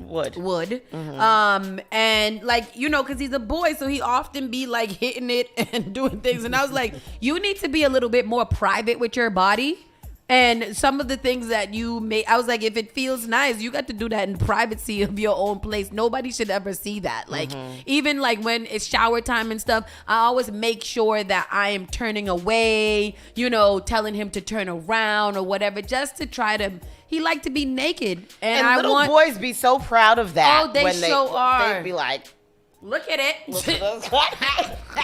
B: wood.
C: Mm-hmm.
B: And like, you know, because he's a boy, so he often be like hitting it and doing things. And I was like, you need to be a little bit more private with your body. And some of the things that you make, I was like, if it feels nice, you got to do that in privacy of your own place. Nobody should ever see that. Like, even like when it's shower time and stuff, I always make sure that I am turning away, you know, telling him to turn around or whatever, just to try to, he liked to be naked. And I
C: little
B: want
C: boys be so proud of that.
B: Oh, they
C: when
B: so are.
C: They'd be like,
B: look at it.
C: look at us.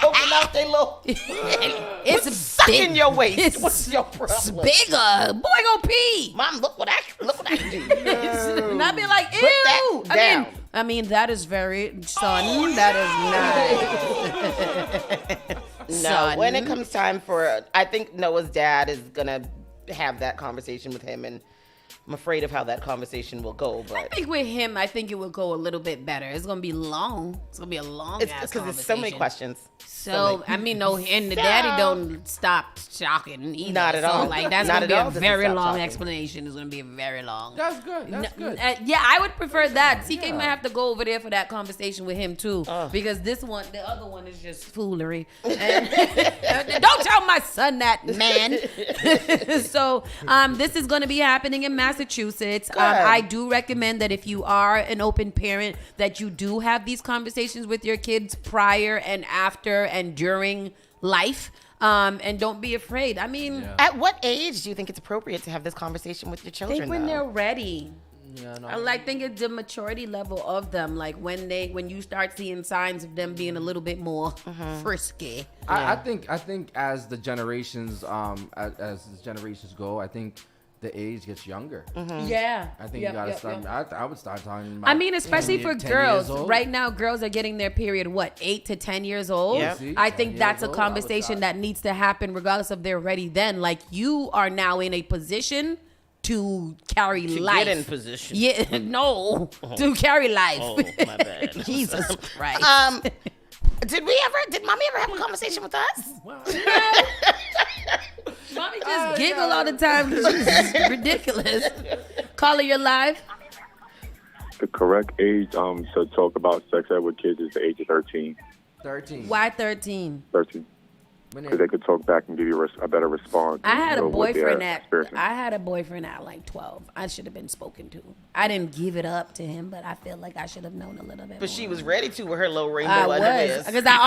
C: Open up their little.
B: It's
C: suck
B: big.
C: in your waist.
B: It's
C: What's your problem?
B: It's bigger. Boy, go pee.
C: Mom, look what I do.
B: And I'd be like, ew.
C: Put that down.
B: I mean, that is very, son, that is nice.
C: No, when it comes time for, I think Noah's dad is going to have that conversation with him, and I'm afraid of how that conversation will go. But
B: I think with him, I think it will go a little bit better. It's gonna be long. It's gonna be a long ass
C: because
B: conversation.
C: there's so many questions.
B: So I mean, no, and the daddy don't stop talking either.
C: Not at all.
B: Like that's
C: Not
B: gonna be
C: at all
B: a
C: does he
B: very
C: stop
B: long
C: talking.
B: explanation. It's gonna be very long.
D: That's good. That's good.
B: Yeah, I would prefer that. CK might have to go over there for that conversation with him too, because this one, the other one, is just foolery. And don't tell my son that, man. So this is going to be happening in Massachusetts. I do recommend that if you are an open parent, that you do have these conversations with your kids prior and after and during life. And don't be afraid. I mean,
C: at what age do you think it's appropriate to have this conversation with your
B: I
C: children?
B: think when they're ready.
D: Yeah, no.
B: I like think it's the maturity level of them. Like when you start seeing signs of them being a little bit more frisky.
D: I think as the generations as the generations go, I think the age gets younger.
B: Yeah.
D: I think you gotta start. I would start talking.
B: I mean, especially for
D: 10
B: girls.
D: years old.
B: Right now, girls are getting their period, 8 to 10 years old?
C: Yeah.
B: I think
D: 10
B: that's a
D: years old, I would
B: conversation
D: start.
B: that needs to happen regardless of they're ready then. Like, you are now in a position to carry life.
C: Get in position.
B: Yeah, no. To carry life.
C: Oh, my bad.
B: Jesus Christ.
C: Did mommy ever have a conversation with us?
B: Mommy just giggle all the time because she's ridiculous. Caller, you're live.
S: The correct age to talk about sex ed with kids is the age of 13.
D: 13.
B: Why 13?
S: 13. Because they could talk back and give you a better response.
B: I had a
S: what they
B: boyfriend
S: are
B: at
S: experiencing.
B: I had a boyfriend at like 12. I should have been spoken to. I didn't give it up to him, but I feel like I should have known a little bit.
C: But
B: more.
C: she was ready to with her little rainbow
B: I
C: underwear.
B: was because I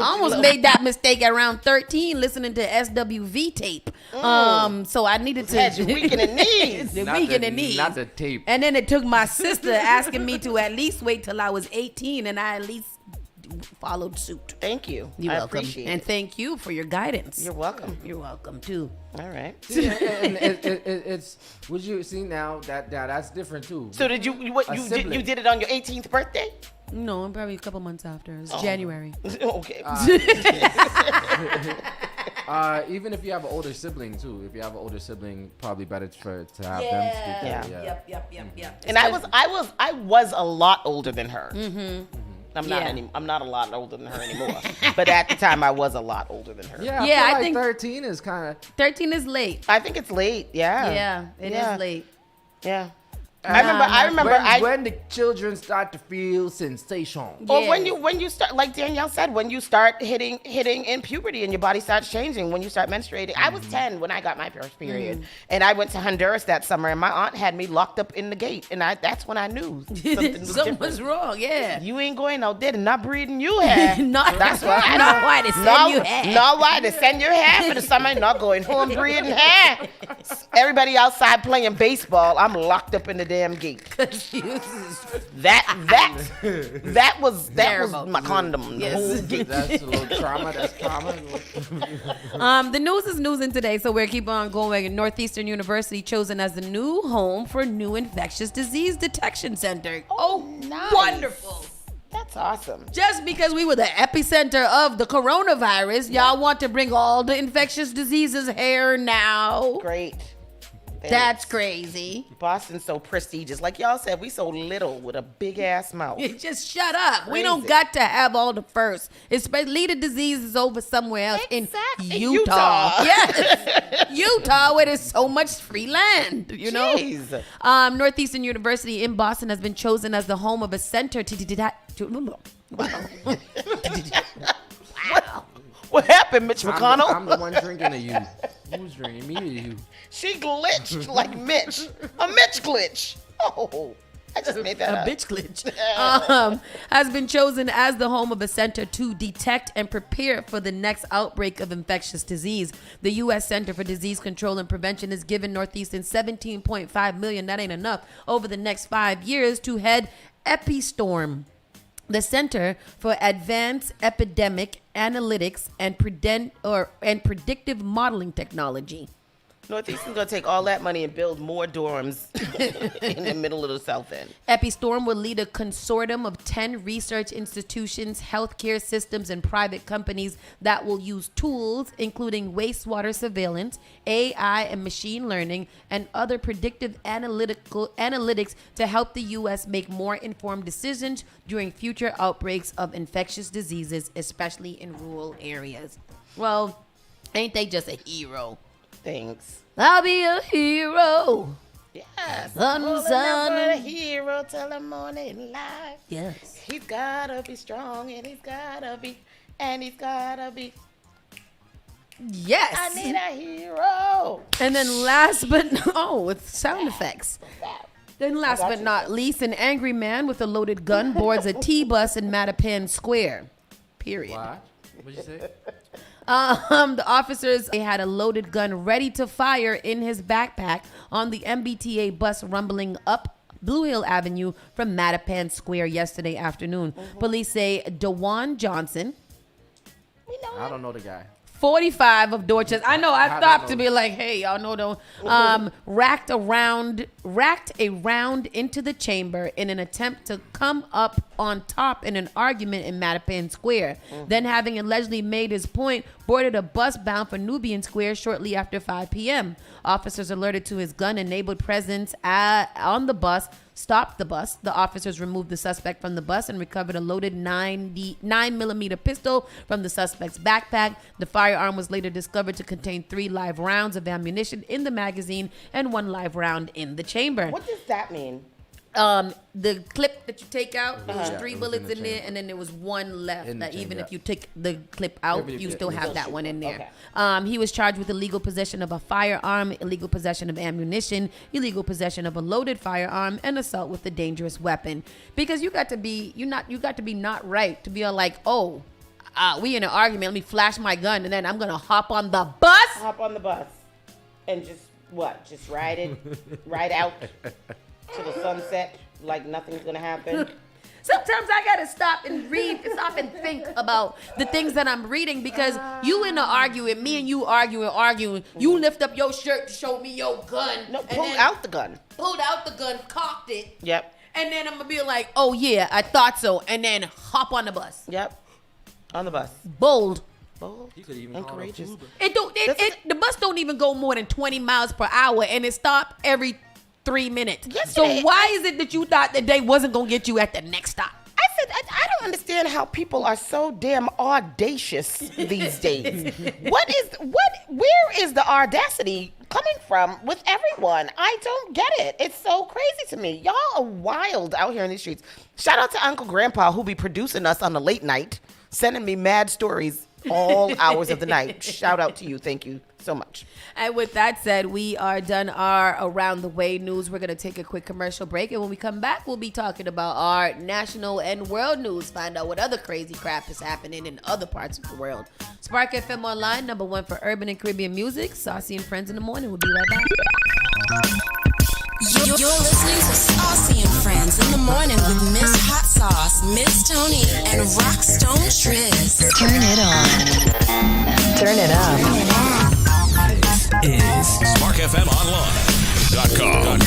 B: almost made that mistake at around 13 listening to SWV tape. So I needed to
C: Had you weak in the knees.
B: weak in the knees.
D: Not the tape.
B: And then it took my sister asking me to at least wait till I was 18, and I at least followed suit.
C: Thank you.
B: You're
C: I
B: welcome.
C: appreciate
B: and
C: it.
B: thank you for your guidance.
C: You're welcome.
B: You're welcome too.
C: All right.
D: Yeah, and it's would you see now that's different too.
C: So did you did it on your 18th birthday?
B: No, probably a couple months after. It's January.
C: Okay.
D: Even if you have an older sibling too, probably better to have them speak.
B: Yeah. Yep.
C: And I was a lot older than her.
B: Mm-hmm.
C: I'm not a lot older than her anymore. But at the time, I was a lot older than her.
D: Yeah, I think 13 is kind of.
B: 13 is late.
C: I think it's late. Yeah.
B: Yeah, it is late.
C: Yeah. I remember
D: when the children start to feel sensation.
C: Or when you start, like Danielle said, when you start hitting in puberty and your body starts changing, when you start menstruating. I was 10 when I got my first period, and I went to Honduras that summer, and my aunt had me locked up in the gate, and that's when I knew something was
B: wrong. Yeah,
C: you ain't going out there and not breeding you hair. That's why I
B: not why to send you hair.
C: Not why to send your hair for the summer, not going home breeding hair. Everybody outside playing baseball, I'm locked up in the damn gate. that was my condom.
B: Yes.
D: That's a little trauma. That's trauma.
B: The news is newsing today, so we're keep on going. Northeastern University chosen as the new home for new infectious disease detection center. Oh,
C: nice.
B: Wonderful.
C: That's awesome.
B: Just because we were the epicenter of the coronavirus, y'all want to bring all the infectious diseases here now.
C: Great.
B: That's crazy.
C: Boston's so prestigious. Like y'all said, we so little with a big ass mouth.
B: Just shut up.
C: Crazy.
B: We don't got to have all the first. Especially the disease is over somewhere else in Utah. Yes. Utah, where there's so much free land, you know?
C: Jeez.
B: Northeastern University in Boston has been chosen as the home of a center to detect.
C: What happened, Mitch McConnell?
D: I'm the one drinking to you. Who's drinking? Me or you?
C: She glitched like Mitch. A Mitch glitch. Oh, I just made that up.
B: A bitch glitch. Has been chosen as the home of a center to detect and prepare for the next outbreak of infectious disease. The U.S. Center for Disease Control and Prevention has given Northeastern $17.5 million, that ain't enough, over the next 5 years to head Epistorm, the Center for Advanced Epidemic Analytics and Predictive Modeling Technology.
C: Northeastern's going to take all that money and build more dorms in the middle of the South End.
B: Epistorm will lead a consortium of 10 research institutions, healthcare systems, and private companies that will use tools including wastewater surveillance, AI and machine learning, and other predictive analytics to help the U.S. make more informed decisions during future outbreaks of infectious diseases, especially in rural areas. Well, ain't they just a hero?
C: Thanks.
B: I'll be a hero.
C: Yes.
B: Sun,
C: For a hero till the morning light.
B: Yes.
C: He's gotta be strong and he's gotta be.
B: Yes.
C: I need a hero.
B: And then last but with sound effects. Then last but not least, an angry man with a loaded gun boards a T-bus in Mattapan Square. Period.
D: What? What'd you say?
B: The officers, they had a loaded gun ready to fire in his backpack on the MBTA bus rumbling up Blue Hill Avenue from Mattapan Square yesterday afternoon. Police say DeJuan Johnson,
D: I don't know the guy.
B: 45 of Dorchester. I know. I stopped to be like, hey, y'all know don't. Racked a round into the chamber in an attempt to come up on top in an argument in Mattapan Square. Then, having allegedly made his point, boarded a bus bound for Nubian Square shortly after 5 p.m. Officers alerted to his gun-enabled presence on the bus, stopped the bus. The officers removed the suspect from the bus and recovered a loaded 9mm pistol from the suspect's backpack. The firearm was later discovered to contain 3 live rounds of ammunition in the magazine and 1 live round in the chamber.
C: What does that mean?
B: The clip that you take out, there was
D: Yeah,
B: 3
D: it was
B: bullets
D: in the
B: in there,
D: chamber.
B: and then there was 1 left.
D: In the
B: That even
D: chamber,
B: if you take the clip out,
D: Every
B: you
D: bit
B: still
D: was
B: have
D: in
B: that
D: the
B: one in there.
C: Okay.
B: He was charged with illegal possession of a firearm, illegal possession of ammunition, illegal possession of a loaded firearm, and assault with a dangerous weapon. Because you got to be not right to be all like, we in an argument, let me flash my gun, and then I'm gonna hop on the bus.
C: Hop on the bus and just ride out to the sunset like nothing's gonna happen.
B: Sometimes I gotta stop and think about the things that I'm reading, because you in the argument, me and you arguing. You lift up your shirt to show me your gun.
C: No, pulled out the gun,
B: cocked it.
C: Yep.
B: And then I'm gonna be like, oh yeah, I thought so, and then hop on the bus.
C: Yep. On the bus.
B: Bold.
D: You could even
C: and
D: call
C: courageous.
B: The bus don't even go more than 20 miles per hour, and it stopped every 3 minutes.
C: Yesterday,
B: so why is it that you thought that they wasn't gonna get you at the next stop?
C: I said, I don't understand how people are so damn audacious these days. Where is the audacity coming from with everyone? I don't get it. It's so crazy to me. Y'all are wild out here in these streets. Shout out to Uncle Grandpa, who be producing us on the late night, sending me mad stories all hours of the night. Shout out to you. Thank you so much.
B: And with that said, we are done our Around the Way news. We're going to take a quick commercial break. And when we come back, we'll be talking about our national and world news. Find out what other crazy crap is happening in other parts of the world. Spark FM Online, #1 for urban and Caribbean music. Saucy and Friends in the morning. We'll be right back.
A: You're listening to Saucy and Friends in the morning with Miss Hot Sauce, Miss Tony, and Rockstone Triz. Turn it on. Turn it up.
F: Is SparkFMOnline.com.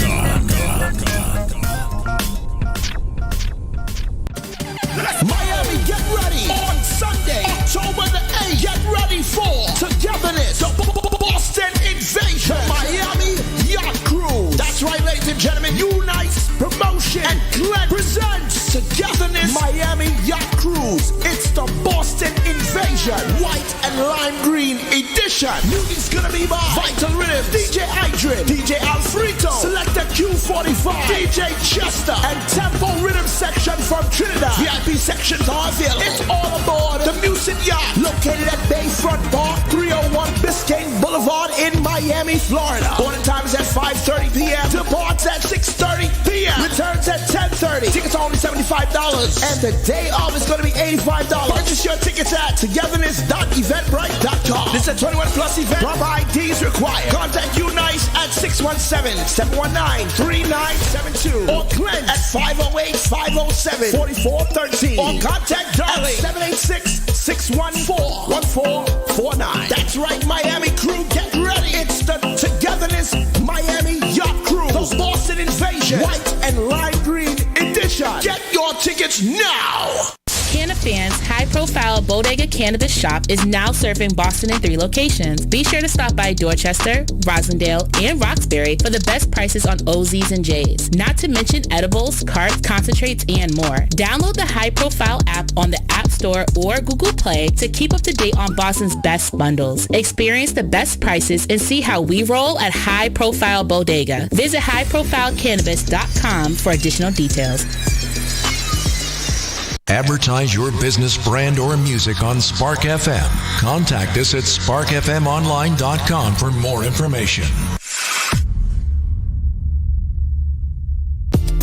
T: Miami, get ready on Sunday, October the 8th. Get ready for Togetherness, the Boston Invasion, Miami Yacht Cruise. That's right, ladies and gentlemen. Unice Promotion and Glenn presents Togetherness Miami Yacht Cruise. It's the Boston Invasion, white and lime green edition. Music's gonna be by Vital Rhythm, DJ Idrin, DJ Alfredo, Selector Q45, DJ Chester, and Tempo Rhythm section from Trinidad. VIP sections are available. It's all aboard the Music Yacht, located at Bayfront Park, 301 Biscayne Boulevard in Miami, Florida. Boarding time is at 5:30 p.m. Departs at 6:30 p.m. Returns at 10:30. Tickets are only $75, and the day of is going to be $85. Purchase your tickets at togetherness.eventbrite.com. This is a 21 plus event. Proper IDs required. Contact Unice at 617-719-3972 or Clint at 508-507-4413 or contact Darling at 786-614-1449. That's right, Miami crew, get ready. It's Dorchester, Togetherness, Miami Yacht Crew, the Boston Invasion, White and Lime Green Edition. Get your tickets now.
U: Cannafan's high-profile Bodega Cannabis shop is now serving Boston in 3 locations. Be sure to stop by Dorchester, Roslindale, and Roxbury for the best prices on OZs and J's. Not to mention edibles, carts, concentrates, and more. Download the high-profile app on the App Store or Google Play to keep up to date on Boston's best bundles. Experience the best prices and see how we roll at High Profile Bodega. Visit highprofilecannabis.com for additional details.
F: Advertise your business, brand, or music on Spark FM. Contact us at sparkfmonline.com for more information.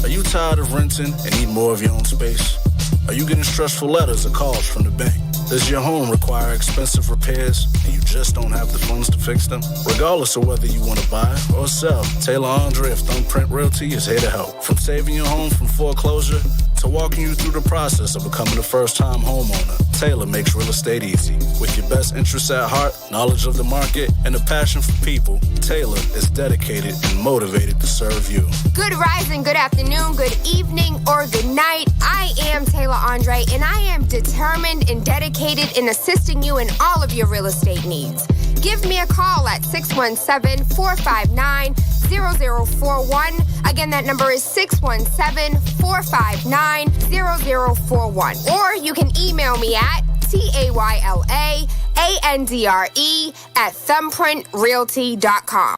V: Are you tired of renting and need more of your own space? Are you getting stressful letters or calls from the bank? Does your home require expensive repairs and you just don't have the funds to fix them? Regardless of whether you want to buy or sell, Taylor Andre of Thumbprint Realty is here to help. From saving your home from foreclosure to walking you through the process of becoming a first-time homeowner, Taylor makes real estate easy. With your best interests at heart, knowledge of the market, and a passion for people, Taylor is dedicated and motivated to serve you.
W: Good rising, good afternoon, good evening, or good night. I am Taylor Andre, and I am determined and dedicated in assisting you in all of your real estate needs. Give me a call at 617-459-0041. Again, that number is 617-459-0041. Or you can email me at TAYLAANDRE@thumbprintrealty.com.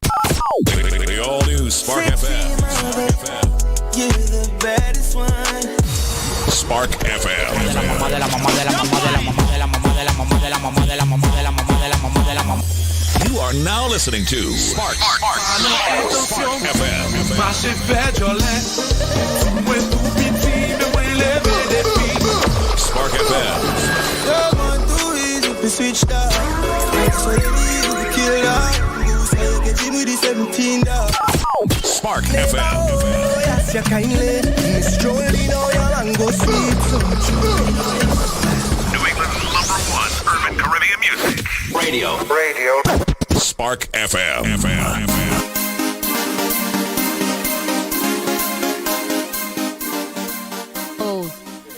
F: The all-new Spark FM.
X: You're the baddest one.
F: Spark FM. You are now listening to Spark FM. Spark FM. Spark FM. New England's #1 urban Caribbean music. Radio. Spark FM.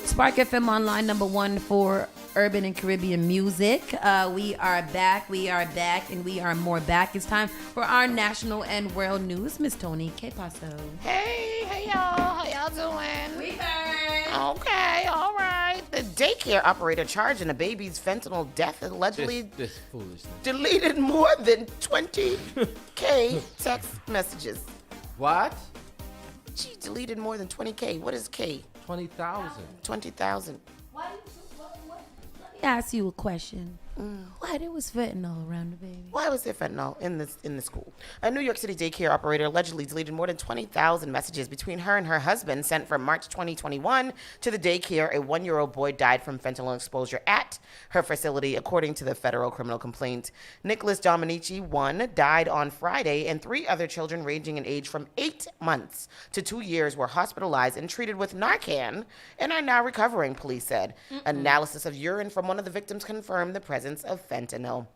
B: Spark FM Online, #1 for urban and Caribbean music. We are back, and we are more back. It's time for our national and world news. Miss Tony, ¿qué pasó?
C: Hey, y'all. How y'all doing?
B: We heard.
C: Okay, all right. The daycare operator charged in a baby's fentanyl death allegedly
D: This foolishness.
C: deleted more than 20K text messages.
D: What?
C: She deleted more than 20K. What is K?
D: 20,000.
C: 20,000.
B: Let me ask you a question. Why there was fentanyl around the baby?
C: Why was there fentanyl in the school? A New York City daycare operator allegedly deleted more than 20,000 messages between her and her husband sent from March 2021 to the daycare. A 1-year-old boy died from fentanyl exposure at her facility, according to the federal criminal complaint. Nicholas Dominici, 1, died on Friday, and 3 other children ranging in age from 8 months to 2 years were hospitalized and treated with Narcan and are now recovering, police said. Analysis of urine from one of the victims confirmed the presence of fentanyl.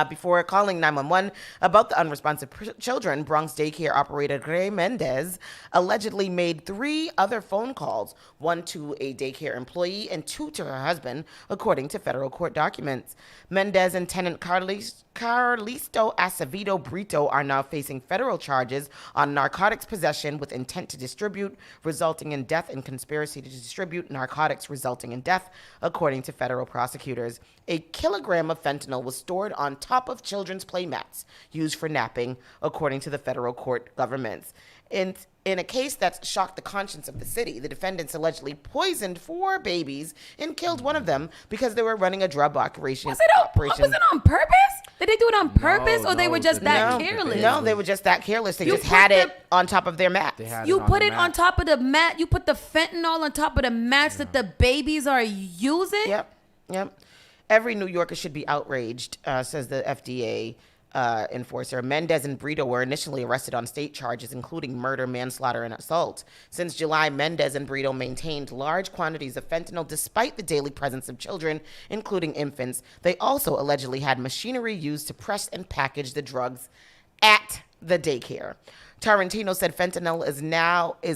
C: Before calling 911 about the unresponsive children, Bronx daycare operator Gray Mendez allegedly made 3 other phone calls, 1 to a daycare employee and 2 to her husband, according to federal court documents. Mendez and tenant Carlisto Acevedo Brito are now facing federal charges on narcotics possession with intent to distribute, resulting in death, and conspiracy to distribute narcotics resulting in death, according to federal prosecutors. A kilogram of fentanyl was stored on top of children's play mats used for napping, according to the federal court governments. In a case that's shocked the conscience of the city, the defendants allegedly poisoned 4 babies and killed one of them because they were running a drug operation.
B: Was it on purpose? Did they do it on purpose, or they were just that careless?
C: No, they were just that careless. They just had it on top of their mats.
B: You put it on top of the mat. You put the fentanyl on top of the mats that the babies are using?
C: Yep. Every New Yorker should be outraged, says the FDA enforcer. Mendez and Brito were initially arrested on state charges, including murder, manslaughter, and assault. Since July, Mendez and Brito maintained large quantities of fentanyl despite the daily presence of children, including infants. They also allegedly had machinery used to press and package the drugs at the daycare. Tarantino said fentanyl is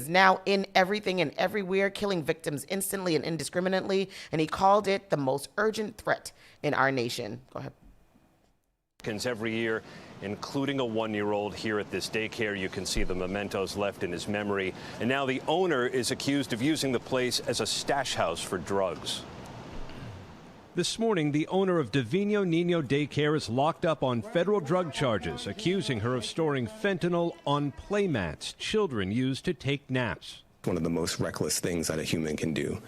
C: now in everything and everywhere, killing victims instantly and indiscriminately, and he called it the most urgent threat in our nation. Go ahead.
E: Every year, including a 1-year-old here at this daycare. You can see the mementos left in his memory. And now the owner is accused of using the place as a stash house for drugs.
G: This morning, the owner of Divino Nino Daycare is locked up on federal drug charges, accusing her of storing fentanyl on playmats children use to take naps.
H: One of the most reckless things that a human can do,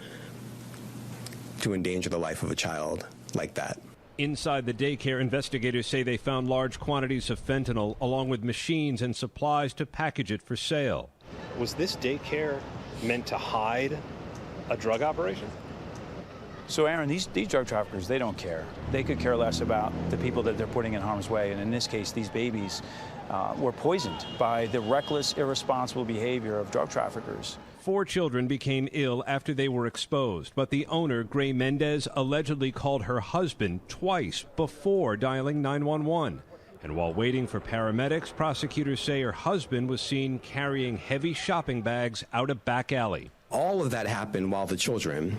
H: to endanger the life of a child like that.
G: Inside the daycare, investigators say they found large quantities of fentanyl, along with machines and supplies to package it for sale.
E: Was this daycare meant to hide a drug operation?
J: So, Aaron, these drug traffickers, they don't care. They could care less about the people that they're putting in harm's way. And in this case, these babies were poisoned by the reckless, irresponsible behavior of drug traffickers.
G: 4 children became ill after they were exposed, but the owner, Gray Mendez, allegedly called her husband twice before dialing 911. And while waiting for paramedics, prosecutors say her husband was seen carrying heavy shopping bags out a back alley.
H: All of that happened while the children,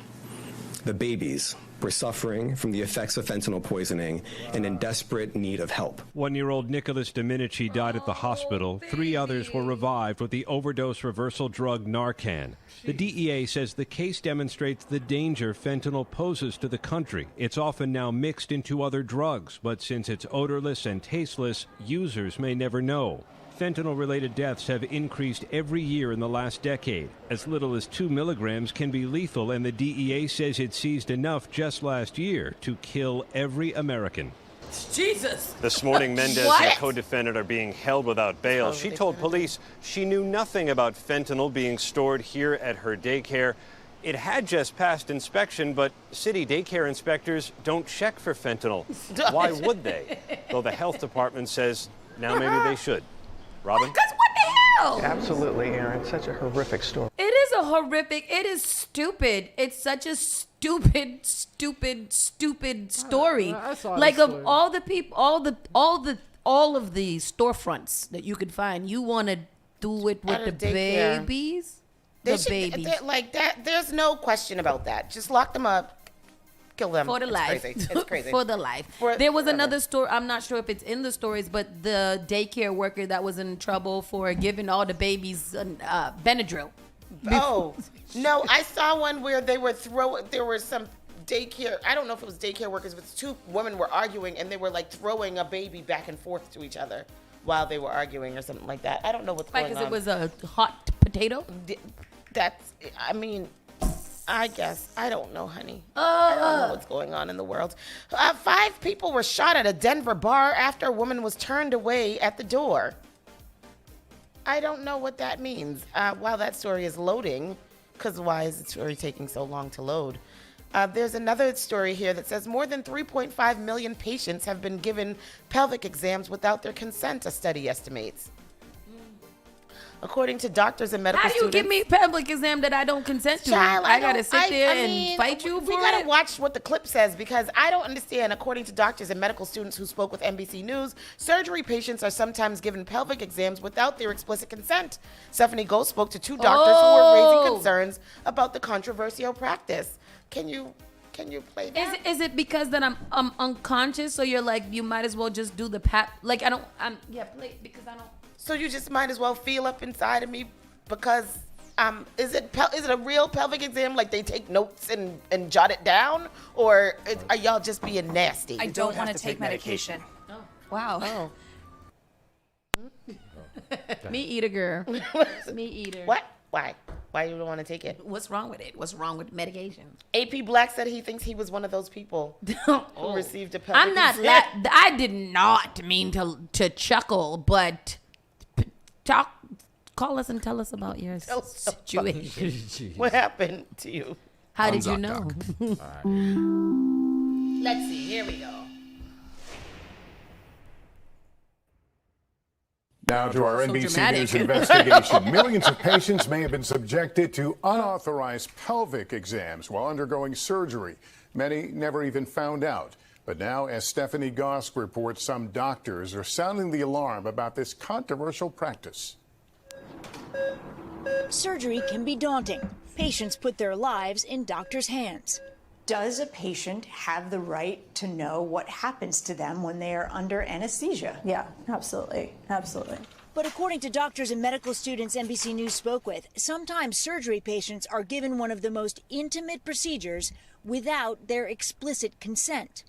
H: the babies, were suffering from the effects of fentanyl poisoning and in desperate need of help.
G: 1-year-old Nicholas Dominici died at the hospital. 3 others were revived with the overdose reversal drug Narcan. The DEA says the case demonstrates the danger fentanyl poses to the country. It's often now mixed into other drugs, but since it's odorless and tasteless, users may never know. Fentanyl-related deaths have increased every year in the last decade. As little as 2 milligrams can be lethal, and the DEA says it seized enough just last year to kill every American.
B: Jesus.
E: This morning, Mendez and a co-defendant are being held without bail. She told police she knew nothing about fentanyl being stored here at her daycare. It had just passed inspection, but city daycare inspectors don't check for fentanyl. Why would they? Though the health department says now maybe they should. Robin?
B: Because what the hell?
Y: Absolutely, Aaron. Such a horrific story.
B: It is a horrific. It is stupid. It's such a stupid story. Like of all the people, all of the storefronts that you could find, you want to do it with the babies. The babies.
C: Like that. There's no question about that. Just lock them up. Kill them.
B: For the life.
C: Crazy. It's crazy.
B: For the life. There was another story. I'm not sure if it's in the stories, but the daycare worker that was in trouble for giving all the babies Benadryl.
C: Oh, no. I saw one where they were there were some daycare. I don't know if it was daycare workers, but 2 women were arguing and they were like throwing a baby back and forth to each other while they were arguing or something like that. I don't know what's going on.
B: Like, because it was a hot potato?
C: I guess. I don't know, honey. I don't know what's going on in the world. 5 people were shot at a Denver bar after a woman was turned away at the door. I don't know what that means. While that story is loading, because why is the story taking so long to load? There's another story here that says more than 3.5 million patients have been given pelvic exams without their consent, a study estimates. According to doctors and medical students.
B: How do you give me a pelvic exam that I don't consent to?
C: Child,
B: I got to sit there and fight you for it?
C: We got to watch what the clip says because I don't understand. According to doctors and medical students who spoke with NBC News, surgery patients are sometimes given pelvic exams without their explicit consent. Stephanie Goh spoke to 2 doctors who were raising concerns about the controversial practice. Can you play that?
B: Is it because that I'm unconscious? So you're like, you might as well just do the play because I don't.
C: So you just might as well feel up inside of me because is it a real pelvic exam? Like they take notes and jot it down, or are y'all just being nasty?
O: I don't want to take medication.
B: Oh. Wow.
C: Oh.
B: Me eater girl. Me eater.
C: What? Why? Why you don't want to take it?
B: What's wrong with it? What's wrong with medication?
C: AP Black said he thinks he was one of those people who received a pelvic exam.
B: I did not mean to chuckle, but call us and tell us about your situation.
C: What happened to you?
B: How did you know?
C: Let's see. Here we go.
Z: Now to our NBC News investigation. Millions of patients may have been subjected to unauthorized pelvic exams while undergoing surgery. Many never even found out. But now, as Stephanie Gosk reports, some doctors are sounding the alarm about this controversial practice.
I: Surgery can be daunting. Patients put their lives in doctors' hands.
K: Does a patient have the right to know what happens to them when they are under anesthesia?
L: Yeah, absolutely. Absolutely.
I: But according to doctors and medical students NBC News spoke with, sometimes surgery patients are given one of the most intimate procedures without their explicit consent,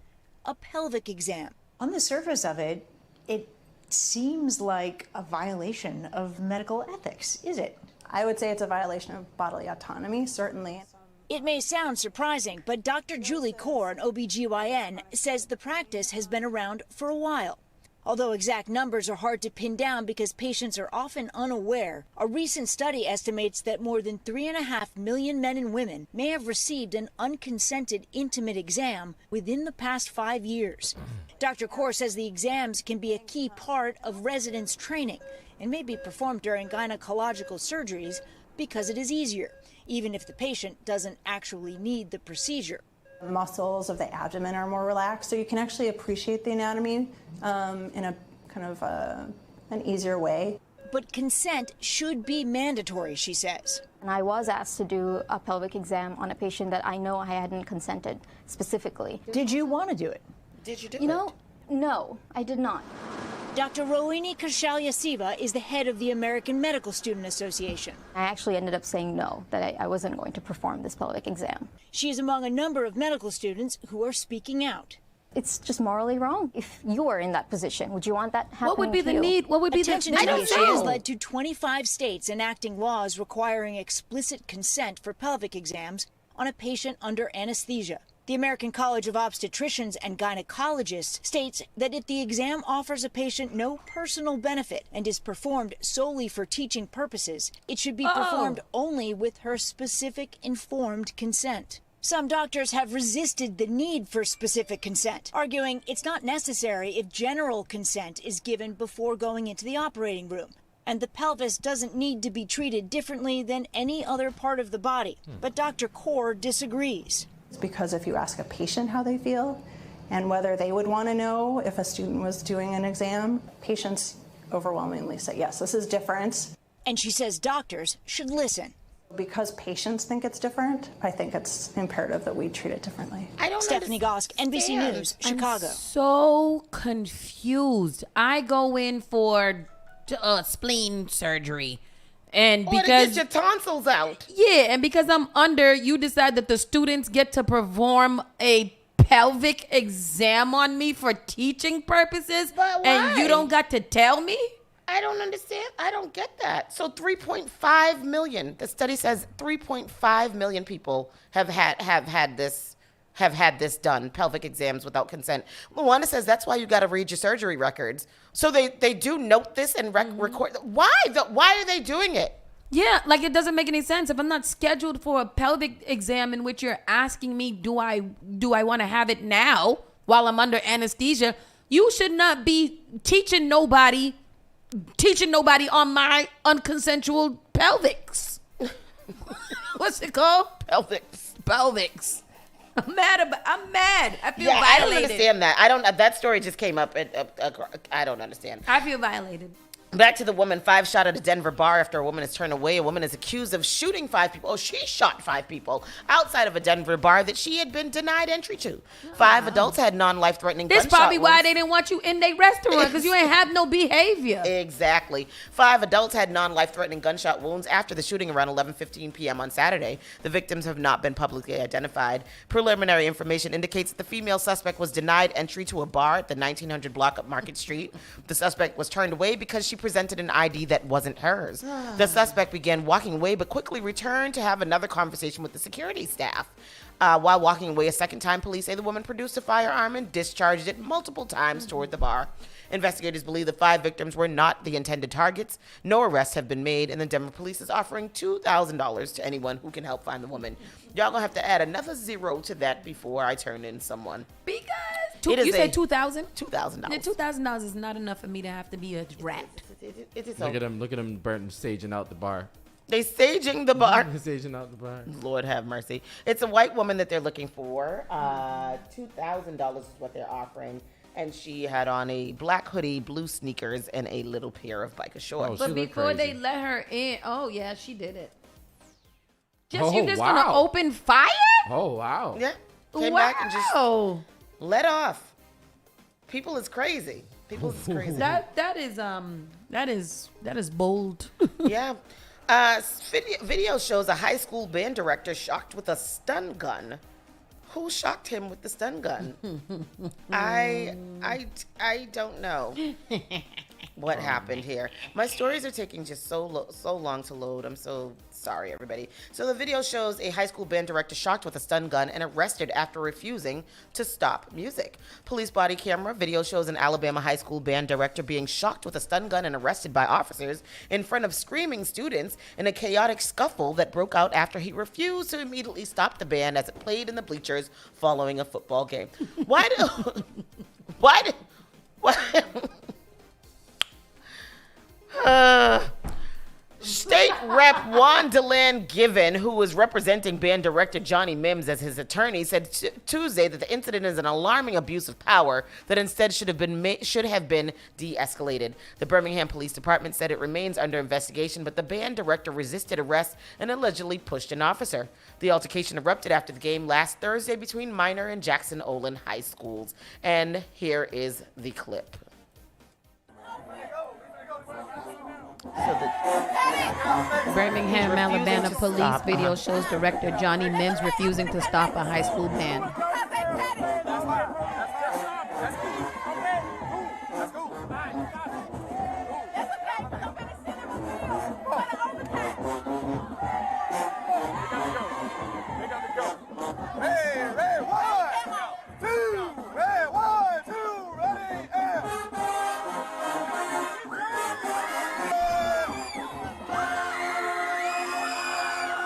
I: a pelvic exam.
K: On the surface of it, it seems like a violation of medical ethics, is it?
L: I would say it's a violation of bodily autonomy, certainly.
I: It may sound surprising, but Dr. Julie Kaur, an OBGYN, says the practice has been around for a while. Although exact numbers are hard to pin down because patients are often unaware, a recent study estimates that more than 3.5 million men and women may have received an unconsented intimate exam within the past 5 years. Dr. Kaur says the exams can be a key part of residents' training and may be performed during gynecological surgeries because it is easier, even if the patient doesn't actually need the procedure.
L: The muscles of the abdomen are more relaxed, so you can actually appreciate the anatomy in a kind of an easier way.
I: But consent should be mandatory, she says.
M: And I was asked to do a pelvic exam on a patient that I know I hadn't consented specifically.
K: Did you want to do it?
C: Did you do it?
M: You know, no, I did not.
I: Dr. Rohini Kaushal-Yasiva is the head of the American Medical Student Association.
M: I actually ended up saying no, that I wasn't going to perform this pelvic exam.
I: She is among a number of medical students who are speaking out.
M: It's just morally wrong. If you were in that position, would you want that happening?
B: What would be
M: to
B: the
M: you?
B: need? What would be
I: Attention
B: the
I: to the issue has
B: know.
I: led to 25 states enacting laws requiring explicit consent for pelvic exams on a patient under anesthesia. The American College of Obstetricians and Gynecologists states that if the exam offers a patient no personal benefit and is performed solely for teaching purposes, it should be performed only with her specific informed consent. Some doctors have resisted the need for specific consent, arguing it's not necessary if general consent is given before going into the operating room. And the pelvis doesn't need to be treated differently than any other part of the body. But Dr. Kaur disagrees.
L: It's because if you ask a patient how they feel and whether they would want to know if a student was doing an exam, patients overwhelmingly say, yes, this is different.
I: And she says doctors should listen.
L: Because patients think it's different, I think it's imperative that we treat it differently.
I: Stephanie Gosk, NBC News, Chicago.
B: I'm so confused. I go in for spleen surgery. And
C: to
B: because
C: get your tonsils out.
B: Yeah, and because I'm under, you decide that the students get to perform a pelvic exam on me for teaching purposes.
C: But why?
B: And you don't got to tell me?
C: I don't understand. I don't get that. So 3.5 million. The study says 3.5 million people have had this done, pelvic exams without consent. Luana says that's why you got to read your surgery records. So they do note this and record. Why? Why are they doing it?
B: Yeah, like it doesn't make any sense. If I'm not scheduled for a pelvic exam in which you're asking me, do I want to have it now while I'm under anesthesia, you should not be teaching nobody on my unconsensual pelvics. What's it called? Pelvics. I'm mad. I feel violated.
C: I don't understand that. That story just came up. I don't understand.
B: I feel violated.
C: Back to the woman, 5 shot at a Denver bar after a woman is turned away. A woman is accused of shooting 5 people. Oh, she shot 5 people outside of a Denver bar that she had been denied entry to. 5 adults had non-life-threatening gunshot
B: This probably why
C: wounds.
B: they didn't want you in their restaurant, because you ain't have no behavior.
C: Exactly. 5 adults had non-life-threatening gunshot wounds after the shooting around 11:15 p.m. on Saturday. The victims have not been publicly identified. Preliminary information indicates that the female suspect was denied entry to a bar at the 1900 block of Market Street. The suspect was turned away because she presented an ID that wasn't hers. The suspect began walking away but quickly returned to have another conversation with the security staff. While walking away a second time, police say the woman produced a firearm and discharged it multiple times toward the bar. Investigators believe the 5 victims were not the intended targets. No arrests have been made, and the Denver police is offering $2,000 to anyone who can help find the woman. Y'all gonna have to add another 0 to that before I turn in someone.
B: Because you said $2,000?
C: $2,000.
B: $2,000 is not enough for me to have to be a rat.
C: It is
D: Look at him burning, staging out the bar.
C: They staging the bar.
D: Staging out the bar.
C: Lord have mercy. It's a white woman that they're looking for. $2,000 is what they're offering. And she had on a black hoodie, blue sneakers, and a little pair of biker shorts.
B: But before they let her in, oh yeah, she did it. You just
D: wow.
B: gonna open fire?
D: Oh wow.
C: Yeah. Came back and just let off. People is crazy. People is crazy.
B: That is bold.
C: Yeah. Video shows a high school band director shocked with a stun gun. Who shocked him with the stun gun? I don't know what happened here. My stories are taking just so long to load. I'm so sorry, everybody. So the video shows a high school band director shocked with a stun gun and arrested after refusing to stop music. Police body camera video shows an Alabama high school band director being shocked with a stun gun and arrested by officers in front of screaming students in a chaotic scuffle that broke out after he refused to immediately stop the band as it played in the bleachers following a football game. Why? State Rep Juan DeLand Given, who was representing band director Johnny Mims as his attorney, said Tuesday that the incident is an alarming abuse of power that instead should have been de-escalated. The Birmingham Police Department said it remains under investigation, but the band director resisted arrest and allegedly pushed an officer. The altercation erupted after the game last Thursday between Minor and Jackson Olin high schools. And here is the clip.
B: Birmingham, Alabama police video shows director Johnny Mims refusing to stop a high school band.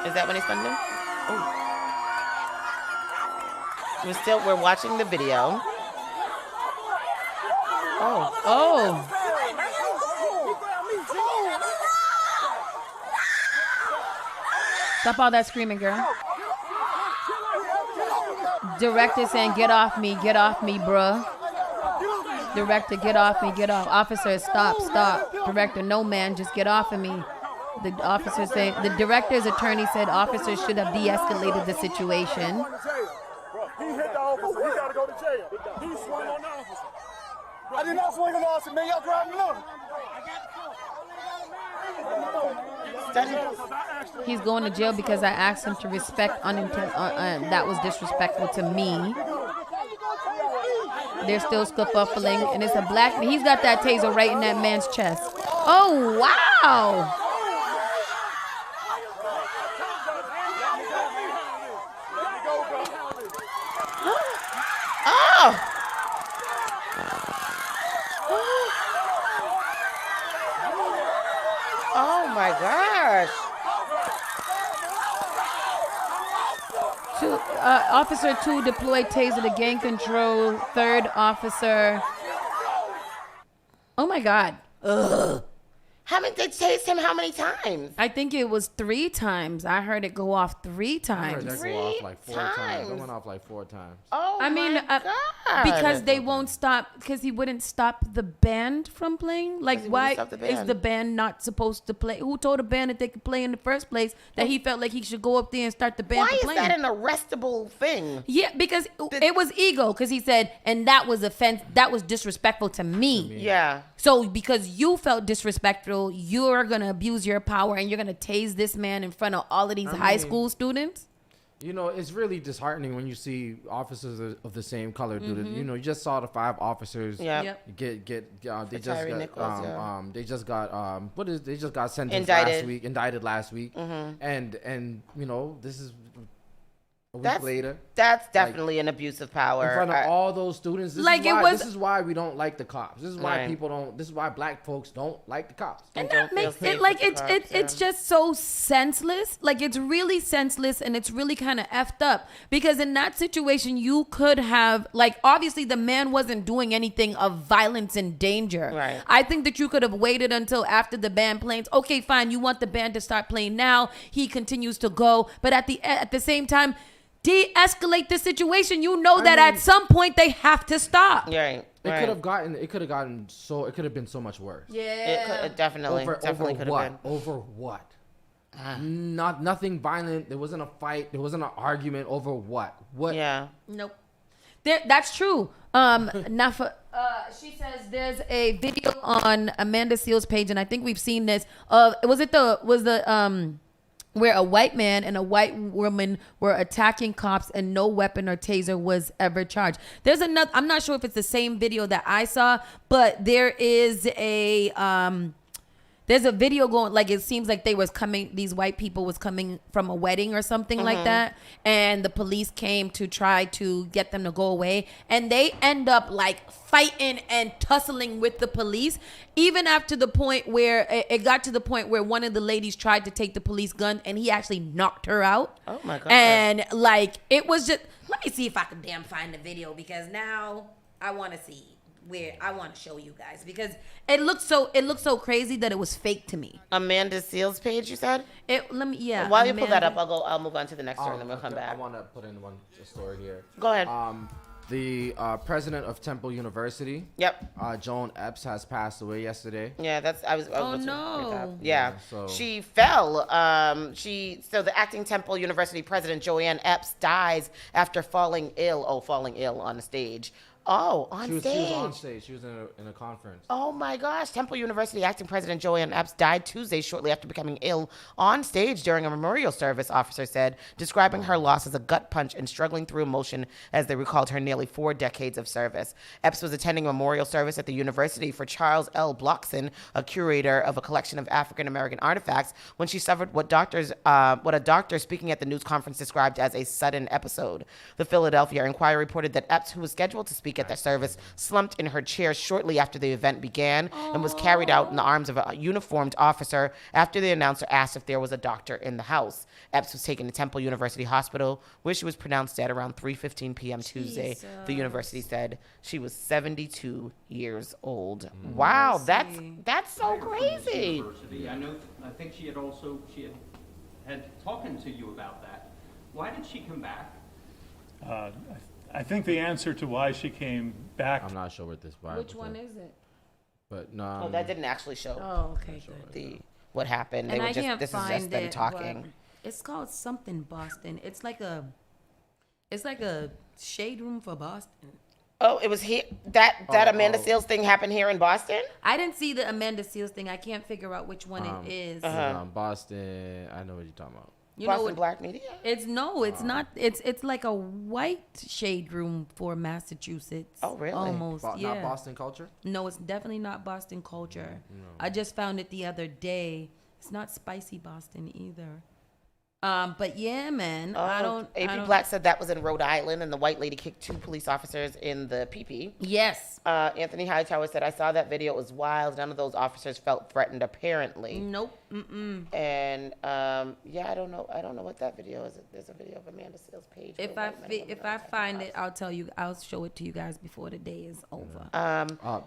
C: Is that when he's done them? We're watching the video.
B: Oh. Stop all that screaming, girl. Director saying, get off me, bruh. Director, get off me, get off. Officer, stop. Director, no man, just get off of me. The officer said, the director's attorney said officers should have de-escalated the situation.
A: He hit the officer. He got to go to jail. He swung on the officer. I did not swing on the officer, man. Y'all driving low.
B: He's going to jail because I asked him to respect that was disrespectful to me. They're still scuffling, and it's a black man. He's got that taser right in that man's chest. Oh, wow.
C: Oh my gosh.
B: Officer 2 deployed taser to gain control. Third officer. Oh my God. Ugh.
C: How many? They tased him how many times?
B: I think it was 3 times. I heard it go off 3 times.
D: I heard that go off like 4 times. It went off like 4 times.
C: Oh,
B: I mean,
C: my God.
B: because they won't stop, because he wouldn't stop the band from playing. Like, why is the band not supposed to play? Who told the band that they could play in the first place? That he felt like he should go up there and start the band from playing.
C: Why is that an arrestable thing?
B: Yeah, because it was ego. Because he said, and that was that was disrespectful to me.
C: Yeah.
B: So because you felt disrespectful, you're gonna abuse your power and you're gonna tase this man in front of all of these high school students.
D: You know, it's really disheartening when you see officers of the same color do it. You know, you just saw the 5 officers get they just got sentenced indicted last week. And you know, this is a week later.
C: That's definitely an abuse of power.
D: In front of all those students. This is why we don't like the cops. This is why this is why black folks don't like the cops.
B: And that makes it like it's just so senseless. Like it's really senseless and it's really kind of effed up because in that situation you could have like obviously the man wasn't doing anything of violence and danger.
C: Right.
B: I think that you could have waited until after the band plays. Okay, fine. You want the band to start playing now. He continues to go, but at the same time, de-escalate the situation. You know that at some point they have to stop.
C: It
D: could have been so much worse.
C: Yeah. It definitely could have been.
D: Over what? Nothing violent. There wasn't a fight. There wasn't an argument over what? What?
C: Yeah.
B: Nope. That's true. She says there's a video on Amanda Seales' page, and I think we've seen this. Where a white man and a white woman were attacking cops and no weapon or taser was ever charged. There's another, I'm not sure if it's the same video that I saw, but there's a video going, like it seems like these white people was coming from a wedding or something like that. And the police came to try to get them to go away. And they end up like fighting and tussling with the police. Even after the point where it got to the point where one of the ladies tried to take the police gun and he actually knocked her out.
C: Oh my God.
B: And like, it was just, let me see if I can damn find the video because now I want to see. Where I want to show you guys because it looks so crazy that it was fake to me.
C: Amanda Seales' page, you said?
B: While
C: you pull that up, I'll move on to the next story and then we'll come back.
D: I want to put in one story here.
C: Go ahead.
D: The president of Temple University, Joan Epps, has passed away yesterday.
C: Yeah,
B: oh no.
C: Yeah, she fell. So the acting Temple University president, Joanne Epps, dies after falling ill on the stage. Oh, on stage.
D: She was on stage. She was in a conference.
C: Oh my gosh. Temple University acting president Joanne Epps died Tuesday shortly after becoming ill on stage during a memorial service, officer said, describing her loss as a gut punch and struggling through emotion as they recalled her nearly 4 decades of service. Epps was attending a memorial service at the university for Charles L. Blockson, a curator of a collection of African-American artifacts, when she suffered what a doctor speaking at the news conference described as a sudden episode. The Philadelphia Inquirer reported that Epps, who was scheduled to speak at that service, slumped in her chair shortly after the event began and was carried out in the arms of a uniformed officer after the announcer asked if there was a doctor in the house. Epps was taken to Temple University Hospital, where she was pronounced dead around 3:15 p.m. Tuesday. The university said she was 72 years old. Wow, that's so crazy.
N: I think she had talking to you about that. Why did she come back?
P: I think the answer to why she came back.
D: I'm not sure what this.
B: Which one is it?
D: But no.
C: That didn't actually show.
B: Oh, okay, good.
C: What happened?
B: And
C: this is just them talking.
B: It's called something Boston. It's like a shade room for Boston.
C: Oh, it was here. That Amanda Seales thing happened here in Boston?
B: I didn't see the Amanda Seales thing. I can't figure out which one it is.
D: Boston. I know what you're talking about.
C: Boston Black Media?
B: It's not. It's like a white shade room for Massachusetts.
C: Oh, really?
B: Almost, yeah.
D: Not Boston culture?
B: No, it's definitely not Boston culture. No. I just found it the other day. It's not spicy Boston either. But yeah, man,
C: AP Black said that was in Rhode Island, and the white lady kicked 2 police officers in the pee-pee.
B: Yes.
C: Anthony Hightower said, I saw that video. It was wild. None of those officers felt threatened, apparently.
B: Nope. Mm-mm.
C: And I don't know what that video is. There's a video of Amanda Seales' page.
B: If I find it, I'll tell you. I'll show it to you guys before the day is over.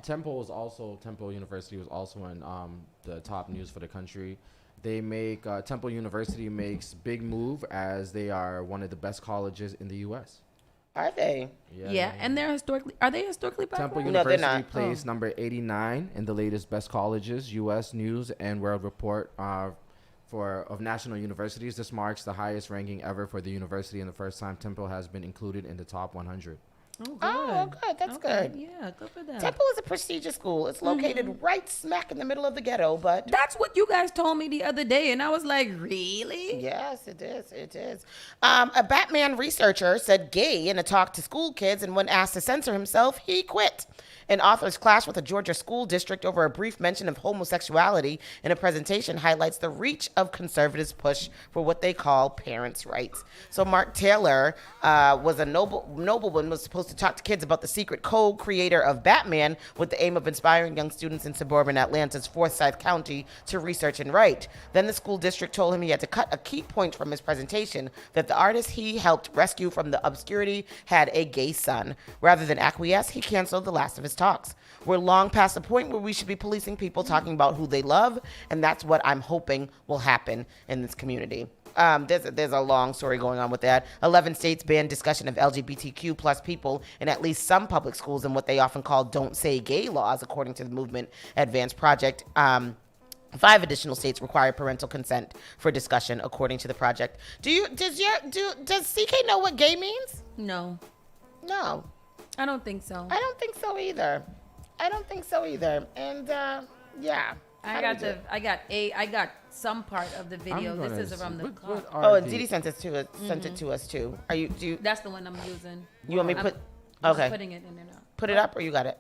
D: Temple University was also in the top news for the country. They make Temple University makes big move as they are one of the best colleges in the U.S.
C: Are they?
B: Yeah, and are they historically black?
D: Temple University placed number 89 in the latest best colleges, U.S. News and World Report of national universities. This marks the highest ranking ever for the university and the first time Temple has been included in the top 100.
C: Oh, good. That's good.
B: Yeah, good for them.
C: Temple is a prestigious school. It's located right smack in the middle of the ghetto, but...
B: That's what you guys told me the other day, and I was like, really?
C: Yes, it is. It is. A Batman researcher said gay in a talk to school kids, and when asked to censor himself, he quit. An author's clash with a Georgia school district over a brief mention of homosexuality in a presentation highlights the reach of conservatives' push for what they call parents' rights. So Mark Taylor was a nobleman, was supposed to talk to kids about the secret co-creator of Batman with the aim of inspiring young students in suburban Atlanta's Forsyth County to research and write. Then the school district told him he had to cut a key point from his presentation, that the artist he helped rescue from the obscurity had a gay son. Rather than acquiesce, he canceled the last of his talks. We're long past the point where we should be policing people talking about who they love, and that's what I'm hoping will happen in this community. There's a long story going on with that. 11 states banned discussion of LGBTQ plus people in at least some public schools in what they often call don't say gay laws, according to the Movement Advance Project. 5 additional states require parental consent for discussion, according to the project. Does CK know what gay means?
B: No.
C: No.
B: I don't think so.
C: I don't think so either. And yeah.
B: I got some part of the video. This is from the car.
C: And Didi sent it to us too.
B: That's the one I'm using.
C: You want me to put?
B: I'm
C: Okay.
B: putting it in there now.
C: Put it up, or you got it?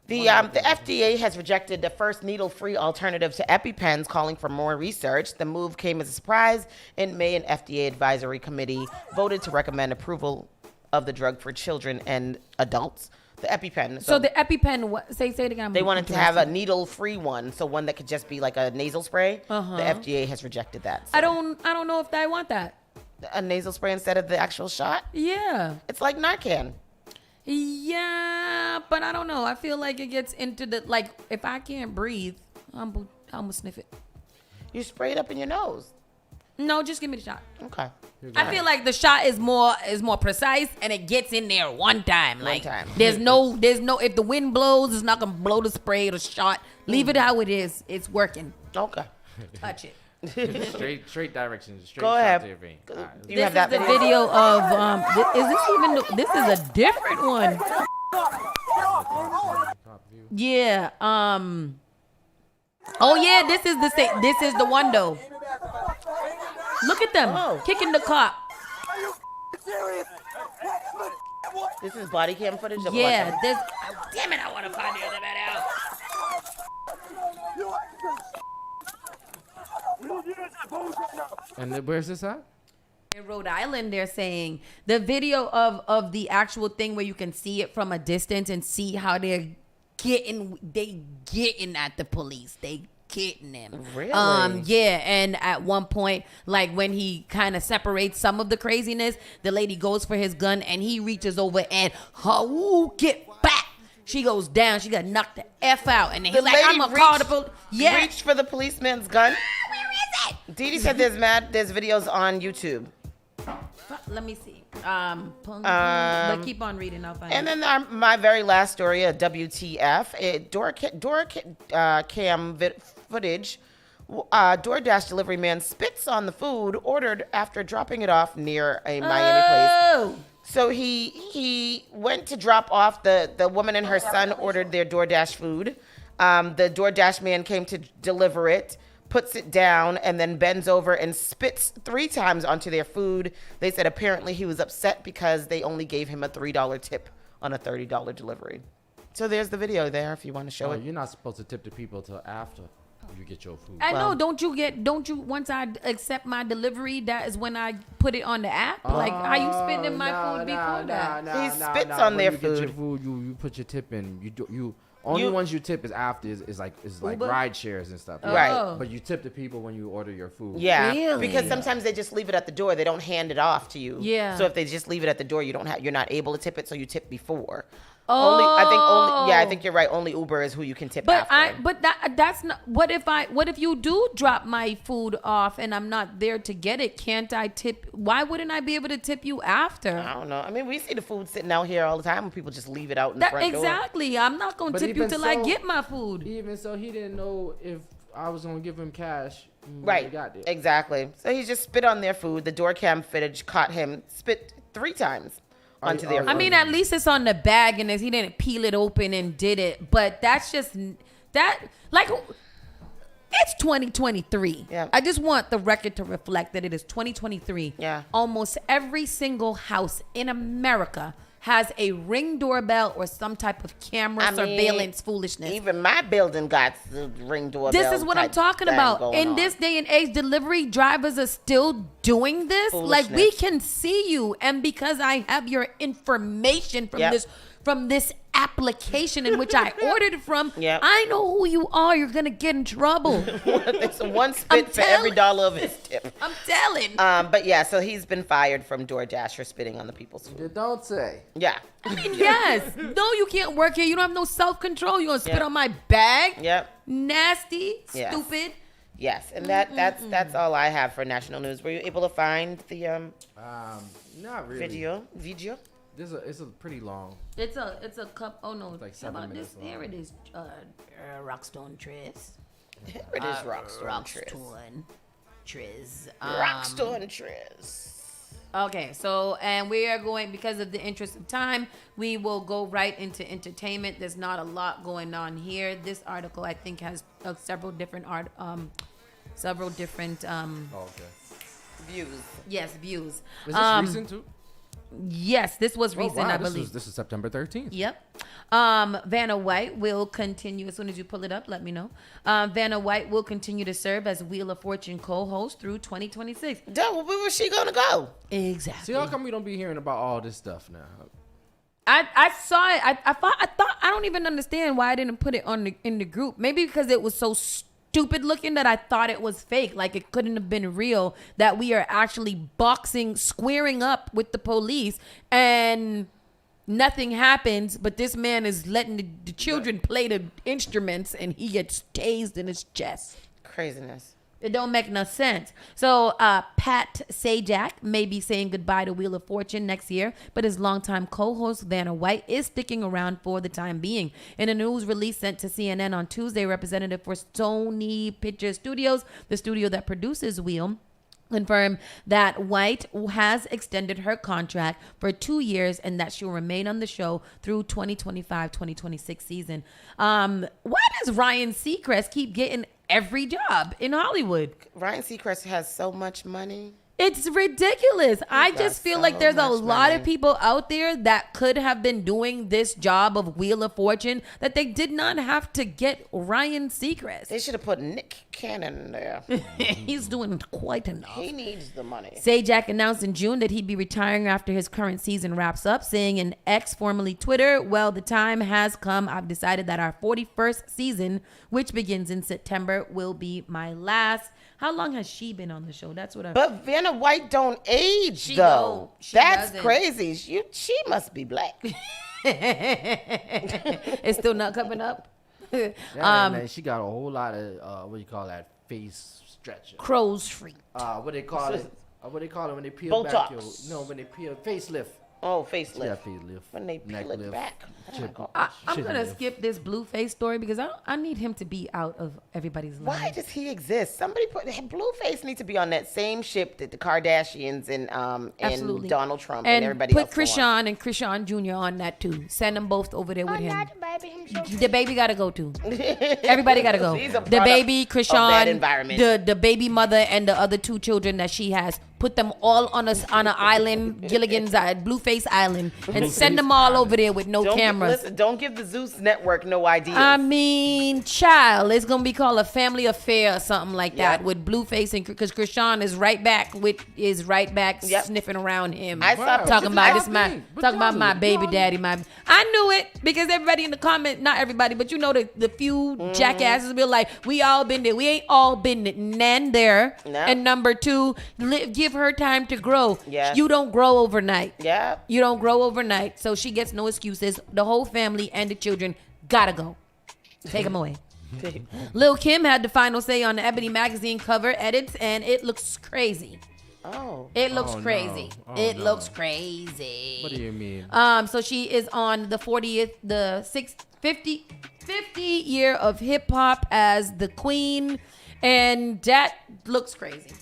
C: The FDA has rejected the first needle-free alternative to EpiPens, calling for more research. The move came as a surprise. In May, an FDA advisory committee voted to recommend approval of the drug for children and adults. The EpiPen.
B: So the EpiPen, say it again.
C: They wanted to have a needle-free one, so one that could just be like a nasal spray. The FDA has rejected that. So.
B: I don't know if I want that.
C: A nasal spray instead of the actual shot?
B: Yeah.
C: It's like Narcan.
B: Yeah, but I don't know. I feel like it gets into the, like, if I can't breathe, I'm gonna sniff it.
C: You spray it up in your nose.
B: No, just give me the shot.
C: Okay.
B: I feel like the shot is more precise, and it gets in there one time. Like, there's no. If the wind blows, it's not gonna blow the spray or the shot. Leave it how it is. It's working.
C: Okay.
B: Touch it.
D: straight directions. Straight
C: Go ahead.
D: To your vein.
C: You have that
B: the video of this is a different one. Yeah. Oh yeah, this is the one though. Look at them kicking the cop.
C: This is body cam footage of
B: damn it, I want to find the other video.
D: And where's this at?
B: In Rhode Island, they're saying the video of the actual thing where you can see it from a distance and see how they getting at the police. They getting them.
C: Really?
B: Yeah, and at one point, like when he kind of separates some of the craziness, the lady goes for his gun and he reaches over and get back. She goes down. She got knocked the F out. And then he's like, I'm going to call the police. Yeah.
C: Reached for the policeman's gun?
B: Where is it?
C: Didi said there's videos on YouTube.
B: Let me see. But keep on reading. I'll find it.
C: And then my very last story, a WTF, door cam footage. DoorDash delivery man spits on the food ordered after dropping it off near a Miami place. So he went to drop off, the woman and her son ordered their DoorDash food. The DoorDash man came to deliver it, puts it down, and then bends over and spits 3 times onto their food. They said apparently he was upset because they only gave him a $3 tip on a $30 delivery. So there's the video there if you want to show it.
D: You're not supposed to tip the people till after you get your food.
B: I know. Don't you once I accept my delivery, that is when I put it on the app? Like, how you spending my food before that?
C: He spits on their
D: food.
C: food.
D: Get your food, you put your tip in. Only ones you tip is after is like ride shares and stuff.
C: Right.
D: But you tip the people when you order your food.
C: Yeah.
B: Really?
C: Because sometimes they just leave it at the door. They don't hand it off to you.
B: Yeah.
C: So if they just leave it at the door, you're not able to tip it, so you tip before. I think you're right. Only Uber is who you can tip after.
B: That's not. What if you do drop my food off and I'm not there to get it? Can't I tip? Why wouldn't I be able to tip you after?
C: I don't know. I mean, we see the food sitting out here all the time when people just leave it out in the front door.
B: Exactly. I'm not gonna tip you till I get my food.
D: Even so, he didn't know if I was gonna give him cash.
C: Right.
D: He got there.
C: Exactly. So he just spit on their food. The door cam footage caught him spit 3 times onto their food.
B: I mean, at least it's on the bag and he didn't peel it open and did it. But that's just that, like, it's 2023.
C: Yeah.
B: I just want the record to reflect that it is 2023.
C: Yeah.
B: Almost every single house in America has a Ring doorbell or some type of camera surveillance foolishness.
C: Even my building got the Ring doorbell.
B: This is what I'm talking about. In this day and age, delivery drivers are still doing this. Like, we can see you, and because I have your information from this application in which I ordered it from, I know who you are. You're gonna get in trouble.
C: It's one spit for every dollar of his tip.
B: I'm telling.
C: But yeah, so he's been fired from DoorDash for spitting on the people's food.
D: You don't say.
C: Yeah.
B: I mean, yes. No, you can't work here. You don't have no self-control. You gonna spit on my bag?
C: Yep.
B: Nasty.
C: Yes.
B: Stupid.
C: Yes, and that's all I have for national news. Were you able to find the
D: not really.
C: video?
D: It's a pretty long.
B: It's a cup. Oh no,
D: it's like 7 minutes long.
B: There it is. Rockstone Triz.
C: Here it is, Rockstone
B: Triz.
C: Rockstone Triz.
B: Okay, so and we are going, because of the interest of time, we will go right into entertainment. There's not a lot going on here. This article, I think, has several different
C: views.
B: Yes, views.
D: Is this recent too?
B: Yes, this was recent, I believe.
D: This is September 13th.
B: Yep. Vanna White will continue. As soon as you pull it up, let me know. Vanna White will continue to serve as Wheel of Fortune co-host through 2026.
C: Where was she gonna go?
B: Exactly.
D: See, how come we don't be hearing about all this stuff now?
B: I saw it. I thought I don't even understand why I didn't put it in the group. Maybe because it was so stupid looking that I thought it was fake. Like, it couldn't have been real, that we are actually squaring up with the police and nothing happens, but this man is letting the children play the instruments and he gets tased in his chest.
C: Craziness.
B: It don't make no sense. So Pat Sajak may be saying goodbye to Wheel of Fortune next year, but his longtime co-host Vanna White is sticking around for the time being. In a news release sent to CNN on Tuesday, representative for Sony Picture Studios, the studio that produces Wheel, confirmed that White has extended her contract for 2 years and that she'll remain on the show through 2025-2026 season. Why does Ryan Seacrest keep getting every job in Hollywood?
C: Ryan Seacrest has so much money.
B: It's ridiculous. I just feel like there's a lot of people out there that could have been doing this job of Wheel of Fortune that they did not have to get Ryan Seacrest.
C: They should have put Nick Cannon there.
B: He's doing quite enough.
C: He needs the money.
B: Sajak announced in June that he'd be retiring after his current season wraps up, saying in X, formerly Twitter, "Well, the time has come. I've decided that our 41st season, which begins in September, will be my last." How long has she been on the show? That's what I.
C: But Vanna White don't age
B: She
C: though.
B: don't. She
C: That's
B: doesn't.
C: crazy. She must be black.
B: It's still not coming up.
D: Man, she got a whole lot of what do you call that, face stretcher.
B: Crow's feet.
D: What they call it? What they call it when they peel
C: Botox.
D: back when they peel facelift.
C: Oh, facelift.
D: Yeah, facelift.
C: When they peel it back.
B: I'm gonna skip this Blueface story because I need him to be out of everybody's life.
C: Why does he exist? Somebody Blueface needs to be on that same ship that the Kardashians and Donald Trump and everybody else.
B: Put Krishan and Krishan Jr. on that too. Send them both over there with him. The baby gotta go too. Everybody gotta go. The baby, Krishan, the baby mother, and the other 2 children that she has. Put them all on an island, Gilligan's Blueface Island, and send them all over there with no cameras.
C: Listen, don't give the Zeus Network no ideas.
B: I mean, child, it's gonna be called A Family Affair or something like that with Blueface, and because Krishan is right back sniffing around him. Talking about my baby daddy. I knew it because everybody in the comment, not everybody, but you know the few jackasses be like, we all been there. We ain't all been there. No. And number 2, give her time to grow.
C: Yeah.
B: You don't grow overnight.
C: Yeah.
B: You don't grow overnight. So she gets no excuses. The whole family and the children gotta go. Take them away. Lil' Kim had the final say on the Ebony magazine cover edits, and it looks crazy.
C: Oh.
B: It looks crazy.
D: No.
B: It looks crazy.
D: What do you mean?
B: So she is on the 50 year of hip hop as the queen, and that looks crazy.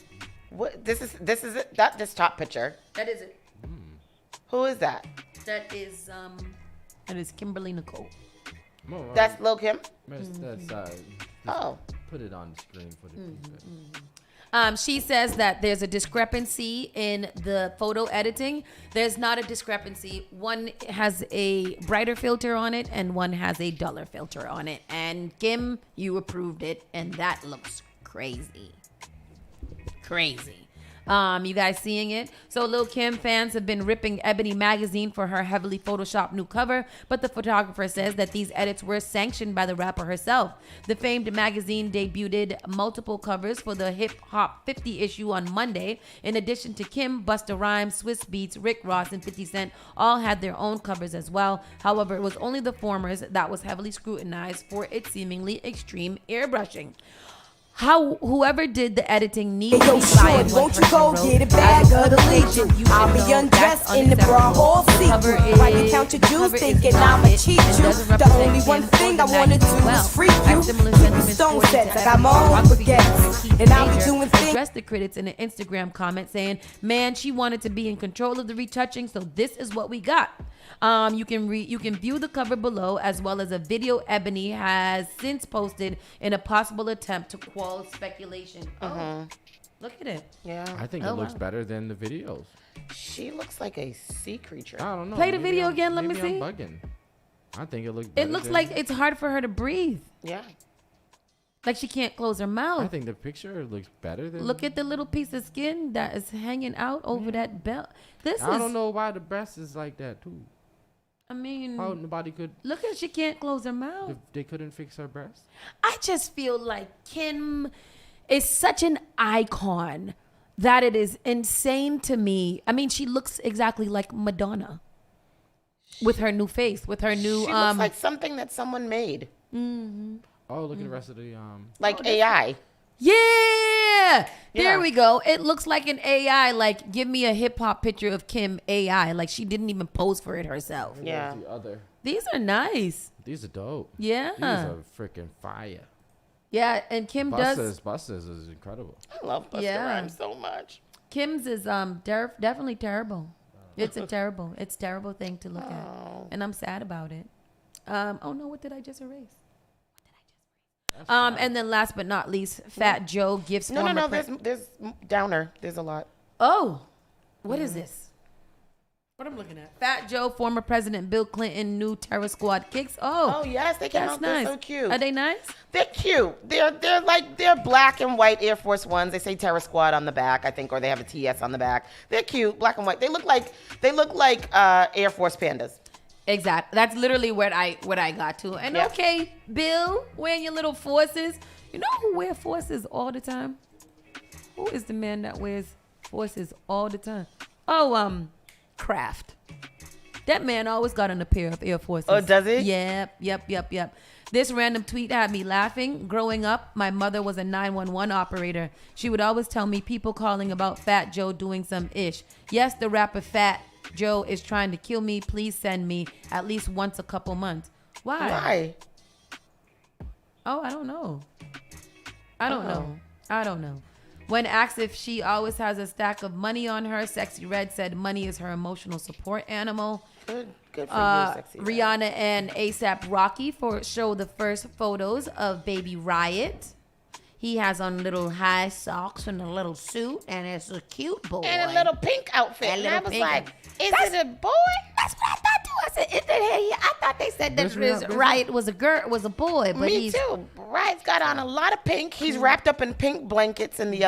C: What this is it? Not this top picture.
B: That is it.
C: Who is that?
B: That is Kimberly Nicole.
C: That's Lil' Kim?
D: That's
C: Oh.
D: Put it on the screen for the people.
B: She says that there's a discrepancy in the photo editing. There's not a discrepancy. One has a brighter filter on it and one has a duller filter on it. And Kim, you approved it, and that looks crazy. Crazy. You guys seeing it? So Lil Kim fans have been ripping Ebony magazine for her heavily photoshopped new cover, but the photographer says that these edits were sanctioned by the rapper herself. The famed magazine debuted multiple covers for the Hip Hop 50 issue on Monday. In addition to Kim, Busta Rhymes, Swizz Beatz, Rick Ross, and 50 Cent all had their own covers as well. However, it was only the former's that was heavily scrutinized for its seemingly extreme airbrushing. Whoever did the editing needs to be fired.
Q: Won't you go get a bag of the Legion? I'll be undressed in the bra all season. Right to count your jewels, thinking I'ma cheat you. The only one thing I wanna do is freak you. Stone sets, I got my own baguettes, and I'll be doing things.
B: Addressed the critics in an Instagram comment saying, "Man, she wanted to be in control of the retouching, so this is what we got." You can view the cover below, as well as a video Ebony has since posted in a possible attempt to quell speculation. Oh, look at it.
C: Yeah.
D: I think it looks better than the videos.
C: She looks like a sea creature.
D: I don't know.
B: Play the video again. Let me
D: maybe
B: see.
D: I'm bugging. I think it looks better.
B: It looks like it's hard for her to breathe.
C: Yeah.
B: Like she can't close her mouth.
D: I think the picture looks better than.
B: Look at the little piece of skin that is hanging out over that belt.
D: I don't know why the breast is like that too.
B: I mean,
D: how nobody could
B: look at she can't close her mouth.
D: If they couldn't fix her breast.
B: I just feel like Kim is such an icon that it is insane to me. I mean, she looks exactly like Madonna with her new face, with her new.
C: She looks like something that someone made.
B: Mm-hmm.
D: Oh, look at the rest of the
C: like AI.
B: Yeah, there we go. It looks like an AI. Like, give me a hip hop picture of Kim AI. Like she didn't even pose for it herself.
C: Yeah.
D: The other.
B: These are nice.
D: These are dope.
B: Yeah.
D: These are freaking fire.
B: Yeah, and Kim does.
D: Busta's is incredible.
C: I love Busta Rhymes so much.
B: Kim's is definitely terrible. It's a terrible thing to look at, and I'm sad about it. Oh no, what did I just erase? And then last but not least, Fat Joe gives
C: No. There's downer. There's a lot.
B: Oh, what is this? What I'm looking at? Fat Joe, former President Bill Clinton, new Terror Squad kicks. Oh
C: yes, they came out.
B: Nice.
C: They're so cute.
B: Are they nice?
C: They're cute. They're black and white Air Force Ones. They say Terror Squad on the back, I think, or they have a TS on the back. They're cute, black and white. They look like Air Force pandas.
B: Exactly. That's literally what I got to. And okay, Bill, wearing your little forces. You know who wear forces all the time? Who is the man that wears forces all the time? Oh, Kraft. That man always got on a pair of Air Forces.
C: Oh, does he?
B: Yep. This random tweet had me laughing. Growing up, my mother was a 911 operator. She would always tell me people calling about Fat Joe doing some ish. Yes, the rapper Fat Joe is trying to kill me. Please send me at least once a couple months. Why? Oh, I don't know. I don't know. When asked if she always has a stack of money on her, Sexy Red said money is her emotional support animal.
C: Good for you, Sexy Red.
B: Rihanna and A$AP Rocky show the first photos of Baby Riot. He has on little high socks and a little suit, and it's a cute boy.
C: And a little pink outfit. And I was like, is it a boy?
B: That's what I thought too. I said, I thought they said that Riot was a girl, was a boy, but
C: Me too. Riot's got on a lot of pink. He's wrapped up in pink blankets in the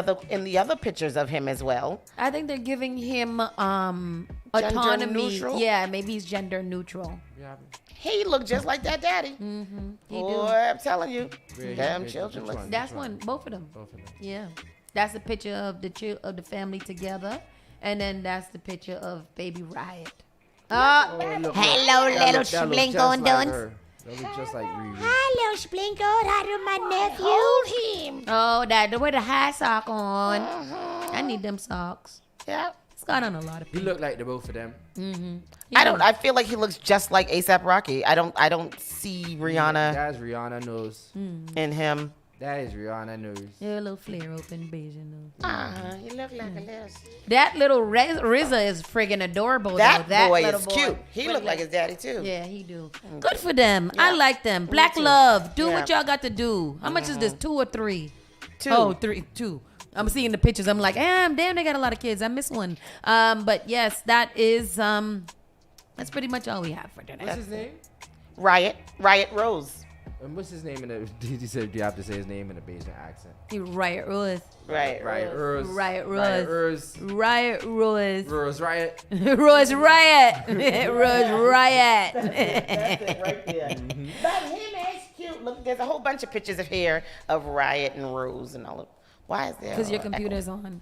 C: other pictures of him as well.
B: I think they're giving him autonomy.
C: Gender neutral?
B: Yeah, maybe he's gender neutral.
D: Yeah.
C: He looked just like that daddy.
B: Mm-hmm.
C: Boy, I'm telling you. Damn children.
B: That's one. Both of them. Yeah. That's a picture of the family together. And then that's the picture of Baby Riot.
W: Hello, little Splinko
D: That looks just like Riri.
W: Hello, Splinko. How do my nephew? Hold him.
B: Oh, that with a high sock on. I need them socks.
C: Yeah.
B: It's got on a lot of
D: He
B: people.
D: looked like the both of them.
B: Mm-hmm.
C: I feel like he looks just like A$AP Rocky. I don't see Rihanna.
D: That's Rihanna nose.
C: In him.
D: That is Rihanna nose.
B: Yeah, a little flare open Bayesian nose.
C: He look like a little.
B: That little RZA is friggin' adorable.
C: That boy
B: little
C: is cute. He look like his daddy too.
B: Yeah, he do. Good for them. I like them. Black love. Do what y'all got to do. How much is this? 2 or 3?
C: Two.
B: Oh, 3. 2. I'm seeing the pictures. I'm like, damn, they got a lot of kids. I miss one. But yes, that is that's pretty much all we have for today.
D: What's his name?
C: Riot Rose.
D: And what's his name he said you have to say his name in a Bayesian accent.
B: Riot Rose.
C: Riot
B: Rose.
C: Riot
B: Rose. Rose Riot.
C: Rose Riot.
B: Rose Riot.
C: That's it right there. But him is cute. Look, there's a whole bunch of pictures of here of Riot and Rose and all of. Why is there?
B: Because your computer's on.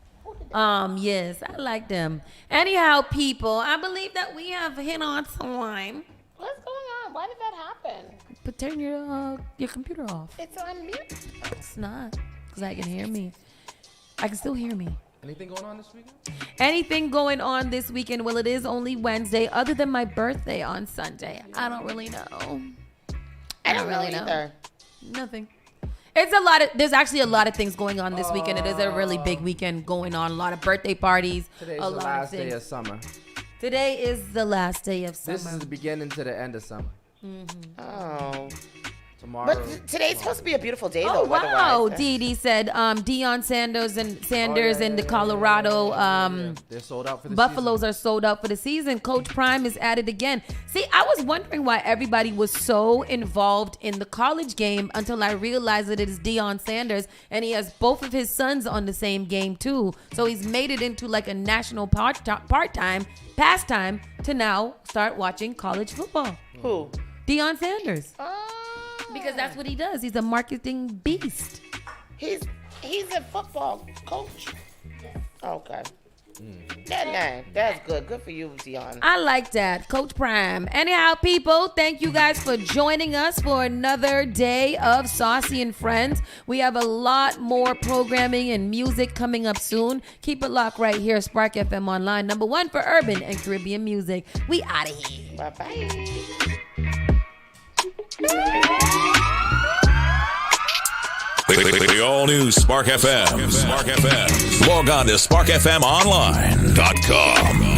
B: Yes, I like them. Anyhow, people, I believe that we have hit on some line.
C: What's going on? Why did that happen?
B: But turn your computer off.
C: It's on mute.
B: It's not, because I can hear me. I can still hear me.
D: Anything going on this weekend?
B: Anything going on this weekend? Well, it is only Wednesday, other than my birthday on Sunday. I don't really know.
C: I don't really know. Either.
B: Nothing. It's a lot of. There's actually a lot of things going on this weekend. It is a really big weekend going on. A lot of birthday parties.
D: Today's the last day of summer.
B: Today is the last day of summer.
D: This is the beginning to the end of summer.
B: Mm-hmm.
C: Oh.
D: Tomorrow.
C: But today's supposed to be a beautiful day, though.
B: Oh, wow. Dee Dee said Deion Sanders and the Colorado
D: they're sold out for the
B: Buffaloes are sold out for the season. Coach Prime is at it again. See, I was wondering why everybody was so involved in the college game until I realized that it is Deion Sanders, and he has both of his sons on the same game, too. So he's made it into like a national part-time pastime to now start watching college football.
C: Who?
B: Deion Sanders. Because that's what he does. He's a marketing beast.
C: He's a football coach. Okay. That's good. Good for you, Deion.
B: I like that. Coach Prime. Anyhow, people, thank you guys for joining us for another day of Saucy and Friends. We have a lot more programming and music coming up soon. Keep it locked right here, Spark FM Online, #1 for urban and Caribbean music. We out of here.
C: Bye-bye.
F: The all-new Spark FM. Log on to sparkfmonline.com.